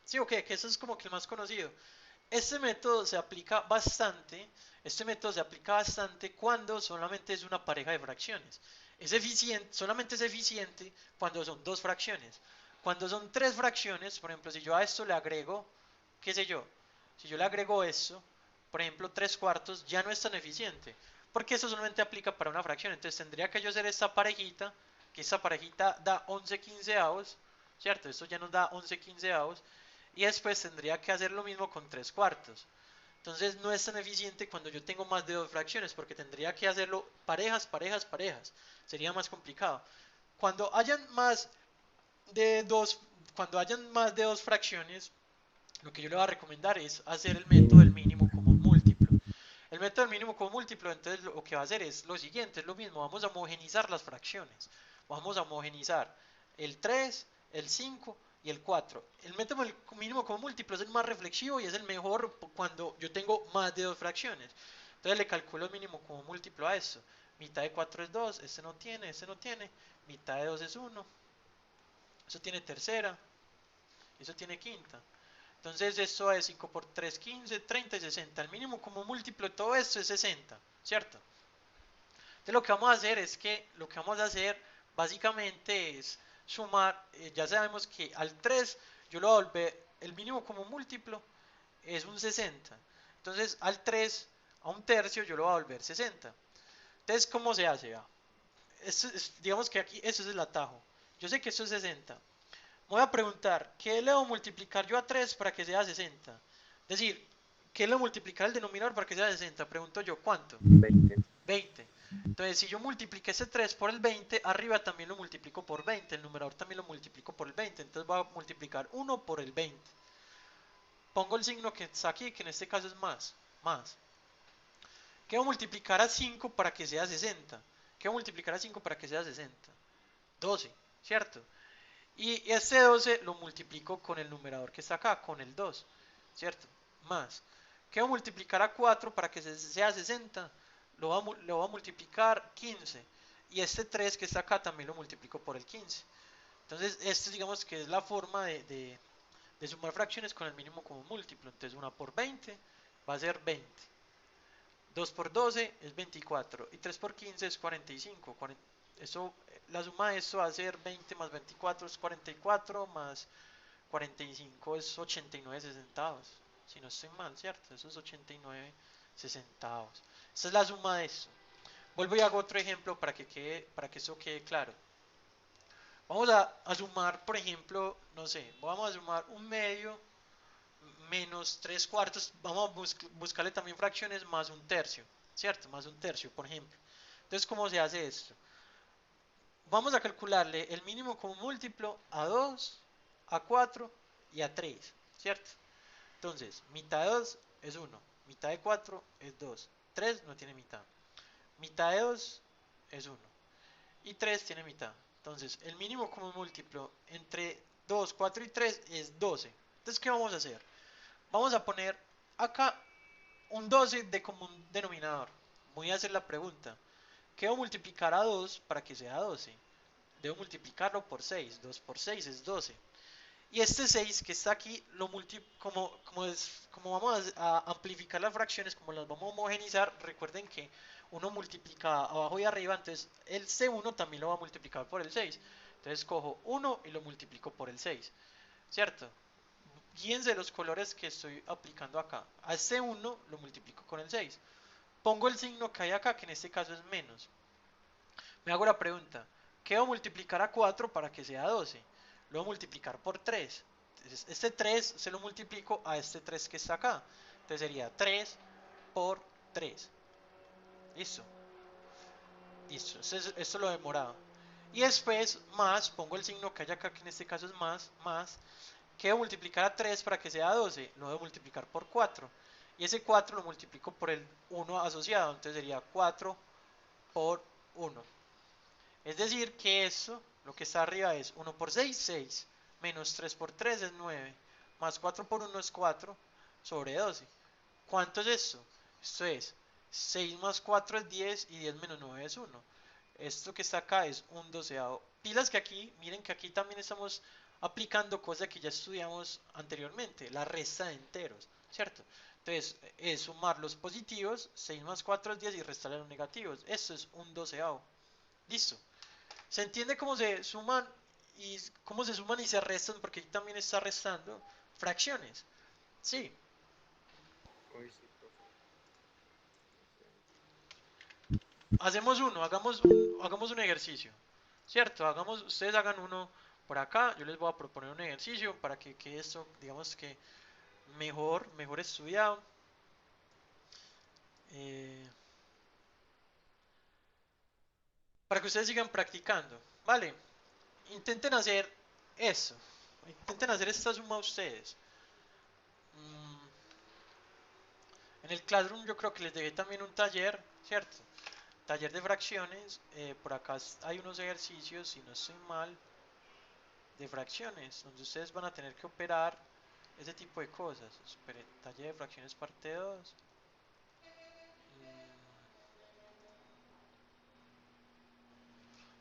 [SPEAKER 1] Sí, ok, que eso es como que el más conocido. Este método se aplica bastante, este método se aplica bastante cuando solamente es una pareja de fracciones. Es eficiente, solamente es eficiente cuando son dos fracciones. Cuando son tres fracciones, por ejemplo, si yo a esto le agrego, qué sé yo, si yo le agrego esto, por ejemplo, 3 cuartos, ya no es tan eficiente, porque eso solamente aplica para una fracción. Entonces tendría que yo hacer esta parejita, que esta parejita da 11 quinceavos, ¿cierto? Esto ya nos da 11 quinceavos. Y después tendría que hacer lo mismo con 3 cuartos. Entonces no es tan eficiente cuando yo tengo más de dos fracciones, porque tendría que hacerlo parejas, parejas, parejas. Sería más complicado. Cuando hayan más de dos, cuando hayan más de dos fracciones, lo que yo le voy a recomendar es hacer el método del mínimo común múltiplo. El método del mínimo común múltiplo, entonces lo que va a hacer es lo siguiente, es lo mismo, vamos a homogenizar las fracciones. Vamos a homogenizar el 3, el 5 y el 4. El método del mínimo común múltiplo es el más reflexivo y es el mejor cuando yo tengo más de dos fracciones. Entonces le calculo el mínimo común múltiplo a eso. Mitad de 4 es 2, este no tiene, este no tiene. Mitad de 2 es 1. Eso tiene tercera. Eso tiene quinta. Entonces esto es 5 por 3, 15, 30 y 60. El mínimo como múltiplo de todo esto es 60, ¿cierto? Entonces lo que vamos a hacer es que, lo que vamos a hacer básicamente es sumar, ya sabemos que al 3 yo lo voy a volver, el mínimo como múltiplo es un 60. Entonces al 3 a un tercio yo lo voy a volver 60. Entonces, ¿cómo se hace? Digamos que aquí, eso es el atajo. Yo sé que esto es 60. Me voy a preguntar, ¿qué le debo multiplicar yo a 3 para que sea 60? Es decir, ¿qué le debo multiplicar al denominador para que sea 60? Pregunto yo, ¿cuánto?
[SPEAKER 7] 20.
[SPEAKER 1] 20. Entonces, si yo multipliqué ese 3 por el 20, arriba también lo multiplico por 20, el numerador también lo multiplico por el 20, entonces voy a multiplicar 1 por el 20. Pongo el signo que está aquí, que en este caso es más, más. ¿Qué voy a multiplicar a 5 para que sea 60? ¿Qué voy a multiplicar a 5 para que sea 60? 12, ¿cierto? Y este 12 lo multiplico con el numerador que está acá, con el 2, ¿cierto? Más. ¿Qué voy a multiplicar a 4 para que sea 60? Lo voy a multiplicar 15. Y este 3 que está acá también lo multiplico por el 15. Entonces, esto digamos que es la forma de sumar fracciones con el mínimo común múltiplo. Entonces, 1 por 20 va a ser 20. 2 por 12 es 24 y 3 por 15 es 45. Eso, la suma de esto va a ser 20 más 24 es 44 más 45 es 89 centavos. Si no estoy mal, ¿cierto? Eso es 89 centavos. Esta es la suma de esto. Vuelvo y hago otro ejemplo para que eso quede claro. Vamos a sumar, por ejemplo, no sé, vamos a sumar un medio menos 3 cuartos, vamos a buscarle también fracciones más un tercio, ¿cierto? Más un tercio, por ejemplo. Entonces, ¿cómo se hace esto? Vamos a calcularle el mínimo como múltiplo a 2, a 4 y a 3, ¿cierto? Entonces, mitad de 2 es 1, mitad de 4 es 2, 3 no tiene mitad, mitad de 2 es 1 y 3 tiene mitad. Entonces, el mínimo como múltiplo entre 2, 4 y 3 es 12. Entonces, ¿qué vamos a hacer? Vamos a poner acá un 12 de común denominador. Voy a hacer la pregunta. ¿Qué debo multiplicar a 2 para que sea 12? Debo multiplicarlo por 6. 2 por 6 es 12. Y este 6 que está aquí, como vamos a amplificar las fracciones, como las vamos a homogenizar, recuerden que uno multiplica abajo y arriba, entonces el C1 también lo va a multiplicar por el 6. Entonces cojo 1 y lo multiplico por el 6, ¿cierto? Guíense los colores que estoy aplicando acá. A este 1 lo multiplico con el 6. Pongo el signo que hay acá, que en este caso es menos. Me hago la pregunta, ¿qué debo multiplicar a 4 para que sea 12? Lo voy a multiplicar por 3. Entonces, este 3 se lo multiplico a este 3 que está acá. Entonces sería 3 por 3. Listo. Listo. Esto lo he demorado. Y después más, pongo el signo que hay acá, que en este caso es más, más. ¿Qué debo multiplicar a 3 para que sea 12? Lo debo multiplicar por 4. Y ese 4 lo multiplico por el 1 asociado. Entonces sería 4 por 1. Es decir, que esto, lo que está arriba es 1 por 6, 6. Menos 3 por 3 es 9. Más 4 por 1 es 4 sobre 12. ¿Cuánto es esto? Esto es 6 más 4 es 10 y 10 menos 9 es 1. Esto que está acá es un doceavo. Pilas que aquí, miren que aquí también estamos aplicando cosas que ya estudiamos anteriormente, la resta de enteros, ¿cierto? Entonces, es sumar los positivos, 6 más 4 es 10 y restarle los negativos. Esto es un doceavo. Listo. ¿Se entiende cómo se suman y se restan? Porque aquí también está restando fracciones. Sí.
[SPEAKER 7] Uy, sí, profe.
[SPEAKER 1] Hagamos un ejercicio. ¿cierto? Ustedes hagan uno por acá, yo les voy a proponer un ejercicio para que quede esto, digamos que mejor estudiado. eh, para que ustedes sigan practicando, ¿vale? Intenten hacer eso, intenten hacer esta suma ustedes. Mm, en el Classroom yo creo que les dejé también un taller, ¿cierto? Taller de fracciones, por acá hay unos ejercicios, si no estoy mal, de fracciones, donde ustedes van a tener que operar ese tipo de cosas. Espere, taller de fracciones parte 2.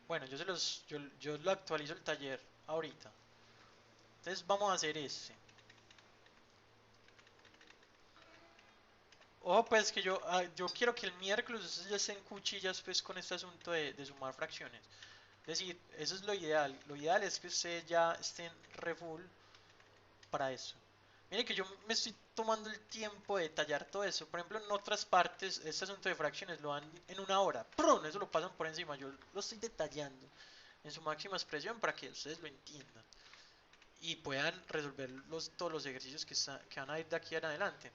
[SPEAKER 1] Bueno, yo lo actualizo el taller ahorita. Entonces vamos a hacer ese. Ojo pues que yo quiero que el miércoles ustedes ya estén cuchillas pues con este asunto de sumar fracciones. Es decir, eso es lo ideal. Lo ideal es que ustedes ya estén re full para eso. Mire que yo me estoy tomando el tiempo de detallar todo eso. Por ejemplo, en otras partes, este asunto de fracciones lo dan en una hora. ¡Prun! Eso lo pasan por encima. Yo lo estoy detallando en su máxima expresión para que ustedes lo entiendan y puedan resolver todos los ejercicios que van a ir de aquí en adelante.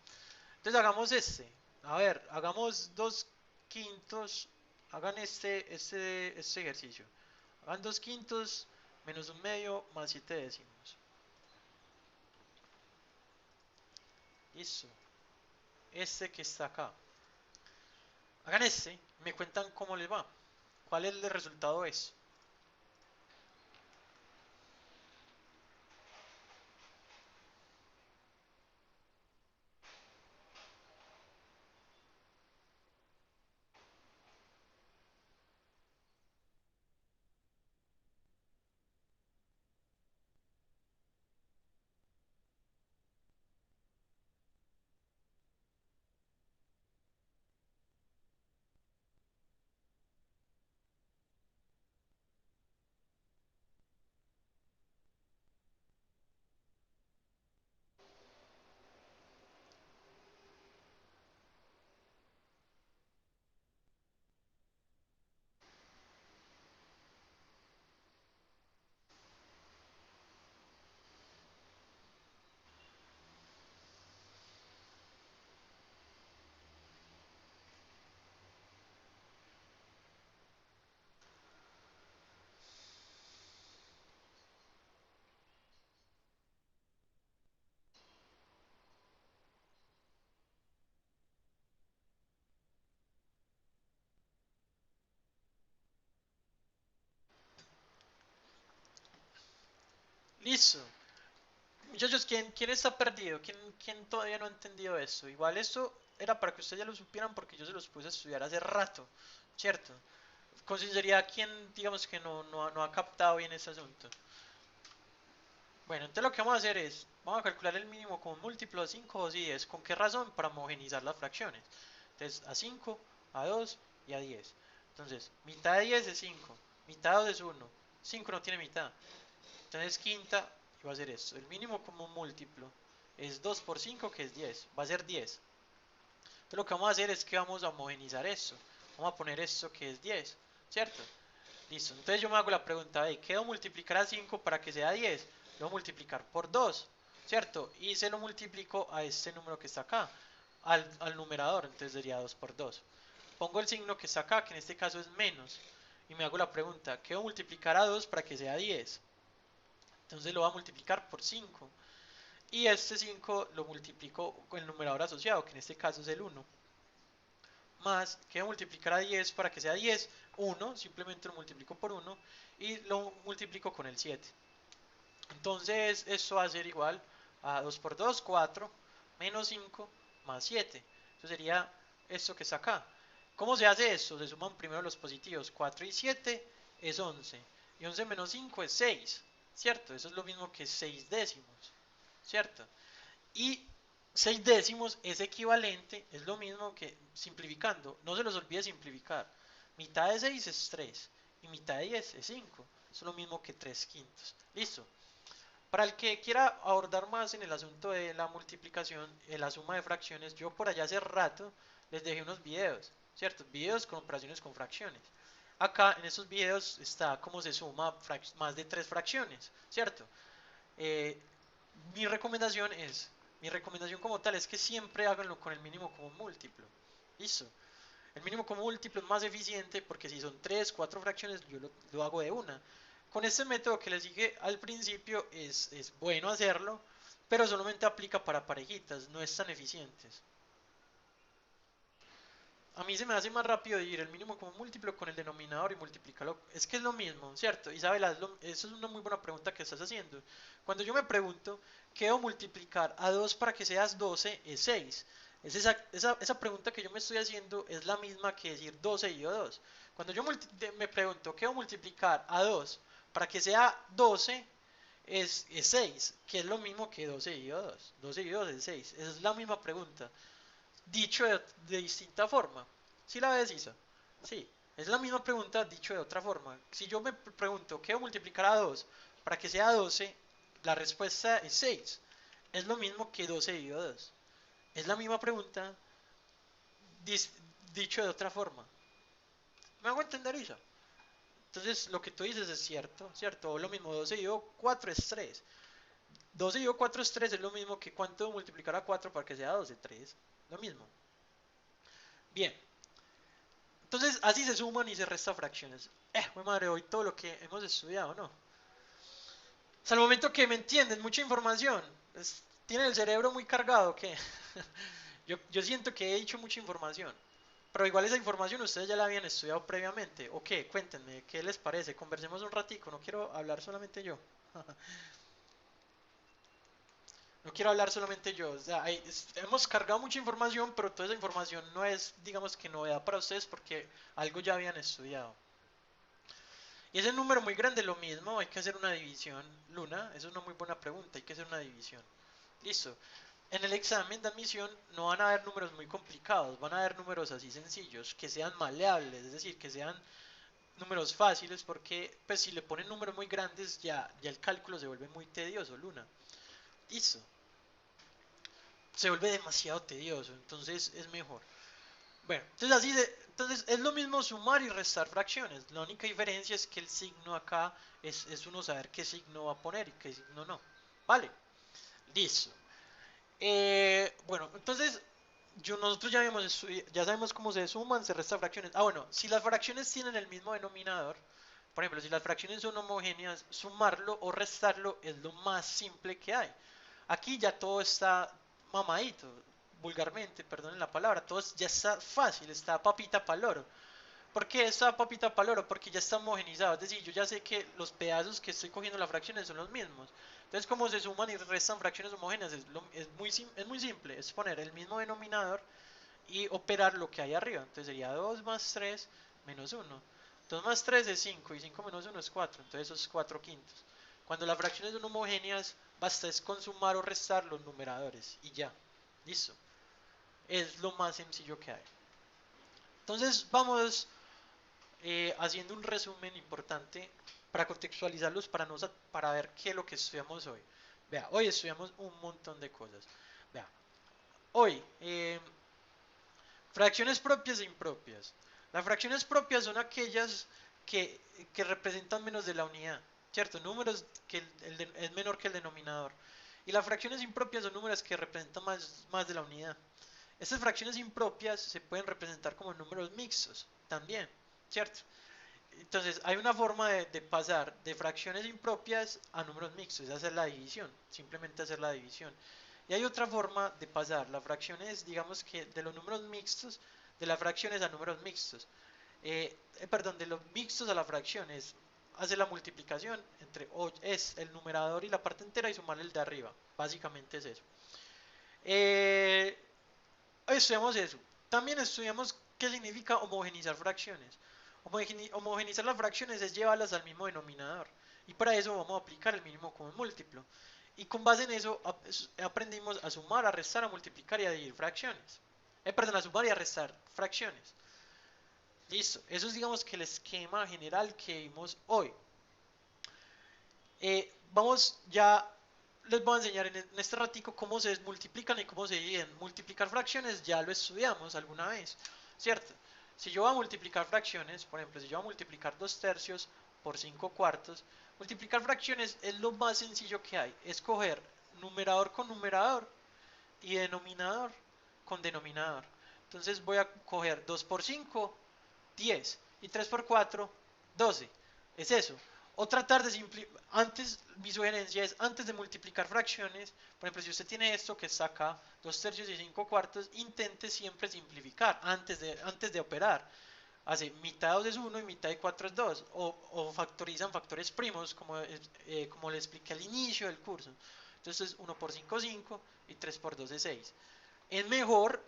[SPEAKER 1] Entonces hagamos este. A ver, hagamos 2/5. Hagan este ejercicio. Hagan 2/5 menos 1/2 más 7 décimos. Listo. Este que está acá. Hagan este. Me cuentan cómo les va. ¿Cuál es el resultado es? Listo. Muchachos, ¿quién está perdido? ¿Quién todavía no ha entendido eso? Igual eso era para que ustedes ya lo supieran porque yo se los puse a estudiar hace rato, ¿cierto? Con sinceridad, ¿quién digamos que no ha captado bien ese asunto? Bueno, entonces lo que vamos a hacer es, vamos a calcular el mínimo como un múltiplo de 5, 2 y 10. ¿Con qué razón? Para homogenizar las fracciones. Entonces, a 5, a 2 y a 10. Entonces, mitad de 10 es 5, mitad de 2 es 1. 5 no tiene mitad. Entonces, quinta, y va a ser esto. El mínimo como un múltiplo es 2 por 5, que es 10. Va a ser 10. Entonces, lo que vamos a hacer es que vamos a homogenizar esto. Vamos a poner esto que es 10, ¿cierto? Listo, entonces yo me hago la pregunta de ¿qué debo multiplicar a 5 para que sea 10? Lo voy a multiplicar por 2, ¿cierto? Y se lo multiplico a este número que está acá, al numerador, entonces sería 2 por 2. Pongo el signo que está acá, que en este caso es menos, y me hago la pregunta, ¿qué debo multiplicar a 2 para que sea 10? Entonces lo voy a multiplicar por 5. Y este 5 lo multiplico con el numerador asociado, que en este caso es el 1. Más, que voy a multiplicar a 10 para que sea 10, 1, simplemente lo multiplico por 1 y lo multiplico con el 7. Entonces esto va a ser igual a 2 por 2, 4, menos 5, más 7. Eso sería esto que está acá. ¿Cómo se hace esto? Se suman primero los positivos. 4 y 7 es 11. Y 11 menos 5 es 6. ¿Cierto? Eso es lo mismo que 6 décimos. ¿Cierto? Y 6 décimos es equivalente, es lo mismo que simplificando. No se los olvide simplificar. Mitad de 6 es 3 y mitad de 10 es 5. Es lo mismo que 3 quintos. Listo. Para el que quiera abordar más en el asunto de la multiplicación, en la suma de fracciones, yo por allá hace rato les dejé unos videos, ¿cierto? Videos con operaciones con fracciones. Acá en estos videos está cómo se suma más de 3 fracciones, ¿cierto? Eh, mi recomendación es, mi recomendación como tal es que siempre háganlo con el mínimo común múltiplo. Listo. El mínimo común múltiplo es más eficiente porque si son 3, 4 fracciones, yo lo hago de una. Con este método que les dije al principio es bueno hacerlo, pero solamente aplica para parejitas, no es tan eficiente. A mí se me hace más rápido dividir el mínimo común múltiplo con el denominador y multiplicarlo. Es que es lo mismo, ¿cierto? Isabela, eso es una muy buena pregunta que estás haciendo. Cuando yo me pregunto, ¿qué debo multiplicar a 2 para que seas 12? Es 6. Esa pregunta que yo me estoy haciendo es la misma que decir 12 y 2. Cuando yo me pregunto, ¿qué debo multiplicar a 2 para que sea 12? Es 6, que es lo mismo que 12 y 2. 12 y 2 es 6. Esa es la misma pregunta dicho de distinta forma. ¿Sí la ves, Isa? Sí, es la misma pregunta dicho de otra forma. Si yo me pregunto, ¿qué voy a multiplicar a 2 para que sea 12? La respuesta es 6. Es lo mismo que 12 dividido 2. Es la misma pregunta dicho de otra forma. ¿Me hago entender, Isa? Entonces, lo que tú dices es cierto, ¿cierto? O lo mismo, 12 dividido 4 es 3. 12 dividido 4 es 3, es lo mismo que cuánto multiplicar a 4 para que sea 12, 3. Lo mismo. Bien, entonces así se suman y se restan fracciones. Madre, hoy todo lo que hemos estudiado, ¿no? Hasta el momento que me entienden, mucha información. Tienen el cerebro muy cargado, ¿qué? Yo siento que he dicho mucha información. Pero igual esa información ustedes ya la habían estudiado previamente. ¿O qué? Cuéntenme, ¿qué les parece? Conversemos un ratico, no quiero hablar solamente yo. No quiero hablar solamente yo. O sea, hemos cargado mucha información, pero toda esa información no es, digamos que novedad para ustedes porque algo ya habían estudiado. Y ese número muy grande, lo mismo, hay que hacer una división. Luna, esa es una muy buena pregunta, hay que hacer una división. Listo. En el examen de admisión no van a haber números muy complicados, van a haber números así sencillos, que sean maleables, es decir, que sean números fáciles, porque pues si le ponen números muy grandes ya el cálculo se vuelve muy tedioso, Luna. Listo. Se vuelve demasiado tedioso, entonces es mejor. Bueno, entonces entonces es lo mismo sumar y restar fracciones. La única diferencia es que el signo acá es uno saber qué signo va a poner y qué signo no. Vale, listo. Bueno, entonces nosotros ya sabemos cómo se suman, se restan fracciones. Bueno, si las fracciones tienen el mismo denominador, por ejemplo, si las fracciones son homogéneas, sumarlo o restarlo es lo más simple que hay. Aquí ya todo está mamadito, vulgarmente, perdonen la palabra, todo ya está fácil, está papita para loro. ¿Por qué está papita para loro? Porque ya está homogenizado, es decir, yo ya sé que los pedazos que estoy cogiendo las fracciones son los mismos. Entonces, como se suman y restan fracciones homogéneas, es muy simple, es poner el mismo denominador y operar lo que hay arriba. Entonces sería 2 más 3 menos 1. 2 más 3 es 5 y 5 menos 1 es 4, entonces eso es 4 quintos. Cuando las fracciones son homogéneas, basta es consumar o restar los numeradores y ya, listo. Es lo más sencillo que hay. Entonces vamos haciendo un resumen importante para contextualizarlos, para ver qué es lo que estudiamos hoy. Vea, hoy estudiamos un montón de cosas. Vea, hoy, fracciones propias e impropias. Las fracciones propias son aquellas que representan menos de la unidad, ¿cierto? Números que es menor que el denominador. Y las fracciones impropias son números que representan más de la unidad. Estas fracciones impropias se pueden representar como números mixtos también, ¿cierto? Entonces hay una forma de pasar de fracciones impropias a números mixtos, es hacer la división, simplemente hacer la división. Y hay otra forma de pasar las fracciones, digamos que de los números mixtos, de las fracciones a números mixtos. Perdón, de los mixtos a las fracciones, hacer la multiplicación entre es el numerador y la parte entera y sumarle el de arriba. Básicamente es eso. Hoy estudiamos eso. También estudiamos qué significa homogenizar fracciones. Homogenizar las fracciones es llevarlas al mismo denominador. Y para eso vamos a aplicar el mínimo común múltiplo. Y con base en eso aprendimos a sumar, a restar, a multiplicar y a dividir fracciones. Perdón, a sumar y a restar fracciones. Listo. Eso es, digamos, que el esquema general que vimos hoy. Vamos ya, les voy a enseñar en este ratico cómo se multiplican y cómo se dividen. Multiplicar fracciones ya lo estudiamos alguna vez, ¿cierto? Si yo voy a multiplicar fracciones, por ejemplo, si yo voy a multiplicar 2 tercios por 5 cuartos, multiplicar fracciones es lo más sencillo que hay. Es coger numerador con numerador y denominador con denominador. Entonces voy a coger 2 por 5, 10, y 3 por 4, 12. Es eso. O tratar de simplificar. Antes, mi sugerencia es, antes de multiplicar fracciones, por ejemplo, si usted tiene esto que está acá, 2 tercios y 5 cuartos, intente siempre simplificar antes de operar. Hace mitad de 2 es 1 y mitad de 4 es 2. O factorizan factores primos, como le expliqué al inicio del curso. Entonces 1 por 5 es 5 y 3 por 2 es 6. Es mejor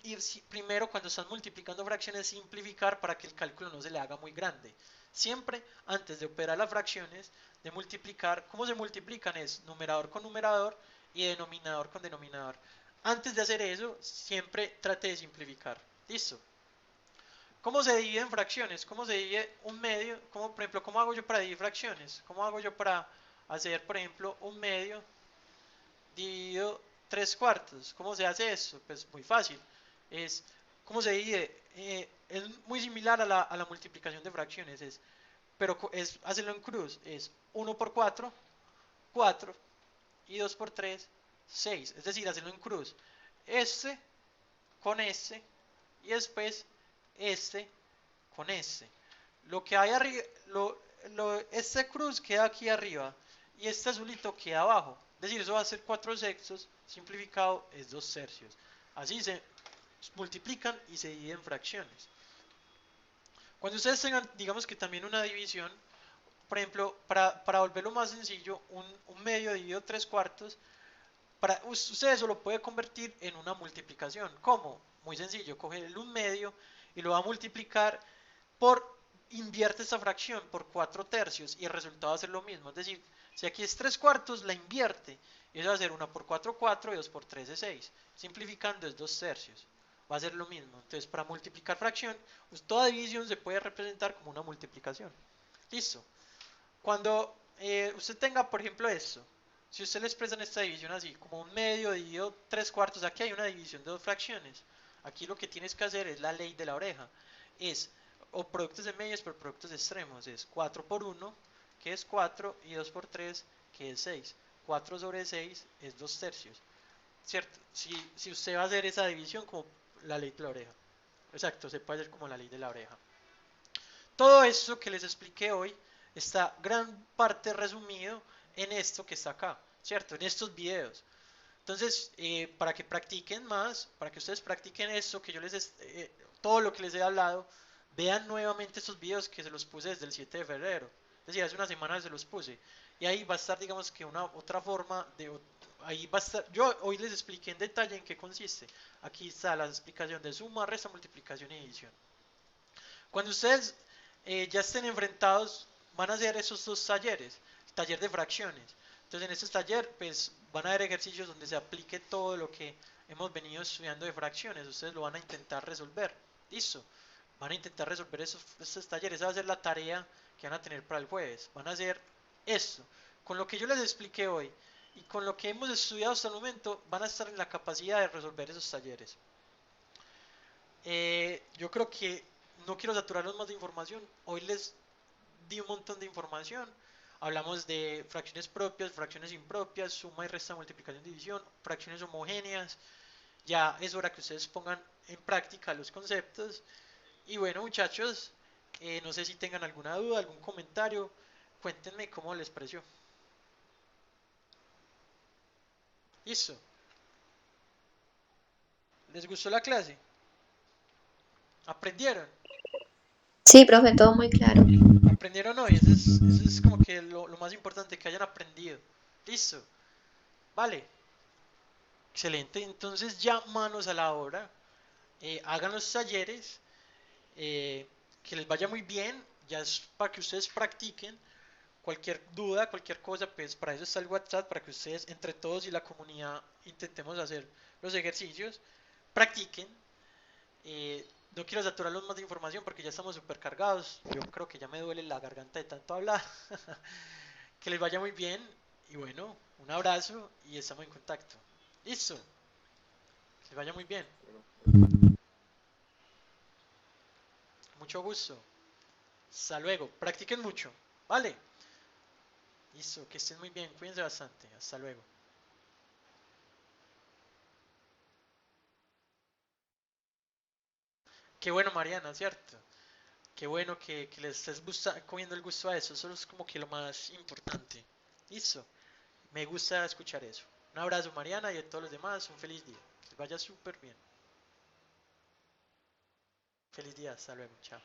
[SPEAKER 1] ir primero cuando estás multiplicando fracciones simplificar para que el cálculo no se le haga muy grande. Siempre antes de operar las fracciones, de multiplicar, ¿cómo se multiplican? Es numerador con numerador y denominador con denominador. Antes de hacer eso, siempre trate de simplificar. ¿Listo? ¿Cómo se divide en fracciones? ¿Cómo se divide un medio? Por ejemplo, ¿cómo hago yo para dividir fracciones? ¿Cómo hago yo para hacer, por ejemplo, un medio dividido 3 cuartos? ¿Cómo se hace eso? Pues muy fácil. ¿Cómo se divide? Es muy similar a la multiplicación de fracciones, pero es hacerlo en cruz. Es 1 por 4, 4, y 2 por 3, 6. Es decir, hacerlo en cruz. Este con este, y después este con este. Lo que hay arriba, este cruz queda aquí arriba y este azulito queda abajo. Es decir, eso va a ser 4 sextos, simplificado es 2 tercios. Así se multiplican y se dividen fracciones. Cuando ustedes tengan, digamos que también una división, por ejemplo, para volverlo más sencillo, un medio dividido 3 cuartos, usted eso lo puede convertir en una multiplicación. ¿Cómo? Muy sencillo, coge el 1 medio y lo va a multiplicar invierte esta fracción por 4 tercios y el resultado va a ser lo mismo. Es decir, si aquí es 3 cuartos, la invierte. Y eso va a ser 1 por 4, 4 y 2 por 3 es 6. Simplificando es 2 tercios. Va a ser lo mismo. Entonces, para multiplicar fracción, toda división se puede representar como una multiplicación. Listo. Cuando usted tenga, por ejemplo, esto. Si usted le expresa en esta división así, como un medio dividido 3 cuartos, aquí hay una división de dos fracciones. Aquí lo que tienes que hacer es la ley de la oreja. O productos de medios por productos extremos. Es 4 por 1, que es 4, y 2 por 3, que es 6. 4 sobre 6 es 2 tercios. ¿Cierto? Si usted va a hacer esa división como la ley de la oreja. Exacto, se puede hacer como la ley de la oreja. Todo eso que les expliqué hoy está gran parte resumido en esto que está acá, ¿cierto? En estos videos. Entonces, para que practiquen más, para que ustedes practiquen esto que todo lo que les he hablado, vean nuevamente estos videos que se los puse desde el 7 de febrero. Es decir, hace una semana se los puse. Y ahí va a estar, digamos que una otra forma ahí va a estar, yo hoy les expliqué en detalle en qué consiste. Aquí está la explicación de suma, resta, multiplicación y división. Cuando ustedes ya estén enfrentados, van a hacer esos dos talleres, el taller de fracciones. Entonces en este taller pues van a haber ejercicios donde se aplique todo lo que hemos venido estudiando de fracciones. Ustedes lo van a intentar resolver. Listo. Van a intentar resolver estos talleres. Esa va a ser la tarea que van a tener para el jueves. Van a hacer esto. Con lo que yo les expliqué hoy y con lo que hemos estudiado hasta el momento, van a estar en la capacidad de resolver esos talleres. Yo creo que no quiero saturarlos más de información. Hoy les di un montón de información. Hablamos de fracciones propias, fracciones impropias, suma y resta, multiplicación y división, fracciones homogéneas. Ya es hora que ustedes pongan en práctica los conceptos. Y bueno, muchachos, no sé si tengan alguna duda, algún comentario. Cuéntenme cómo les pareció. Listo. ¿Les gustó la clase? ¿Aprendieron?
[SPEAKER 2] Sí, profe, todo muy claro.
[SPEAKER 1] ¿Aprendieron hoy? Eso es como que lo más importante, que hayan aprendido. Listo. Vale. Excelente. Entonces ya manos a la obra. Hagan los talleres. Que les vaya muy bien. Ya es para que ustedes practiquen. Cualquier duda, cualquier cosa, pues para eso está el WhatsApp, para que ustedes entre todos y la comunidad intentemos hacer los ejercicios. Practiquen. No quiero saturarlos más de información porque ya estamos súper cargados. Yo creo que ya me duele la garganta de tanto hablar. Que les vaya muy bien. Y bueno, un abrazo y estamos en contacto. Listo. Que les vaya muy bien. Mucho gusto. Hasta luego. Practiquen mucho. Vale. Listo, que estén muy bien. Cuídense bastante. Hasta luego. Qué bueno, Mariana, ¿cierto? Qué bueno que le estés cogiendo el gusto a eso. Eso es como que lo más importante. Listo. Me gusta escuchar eso. Un abrazo, Mariana, y a todos los demás. Un feliz día. Que les vaya súper bien. Feliz día. Hasta luego. Chao.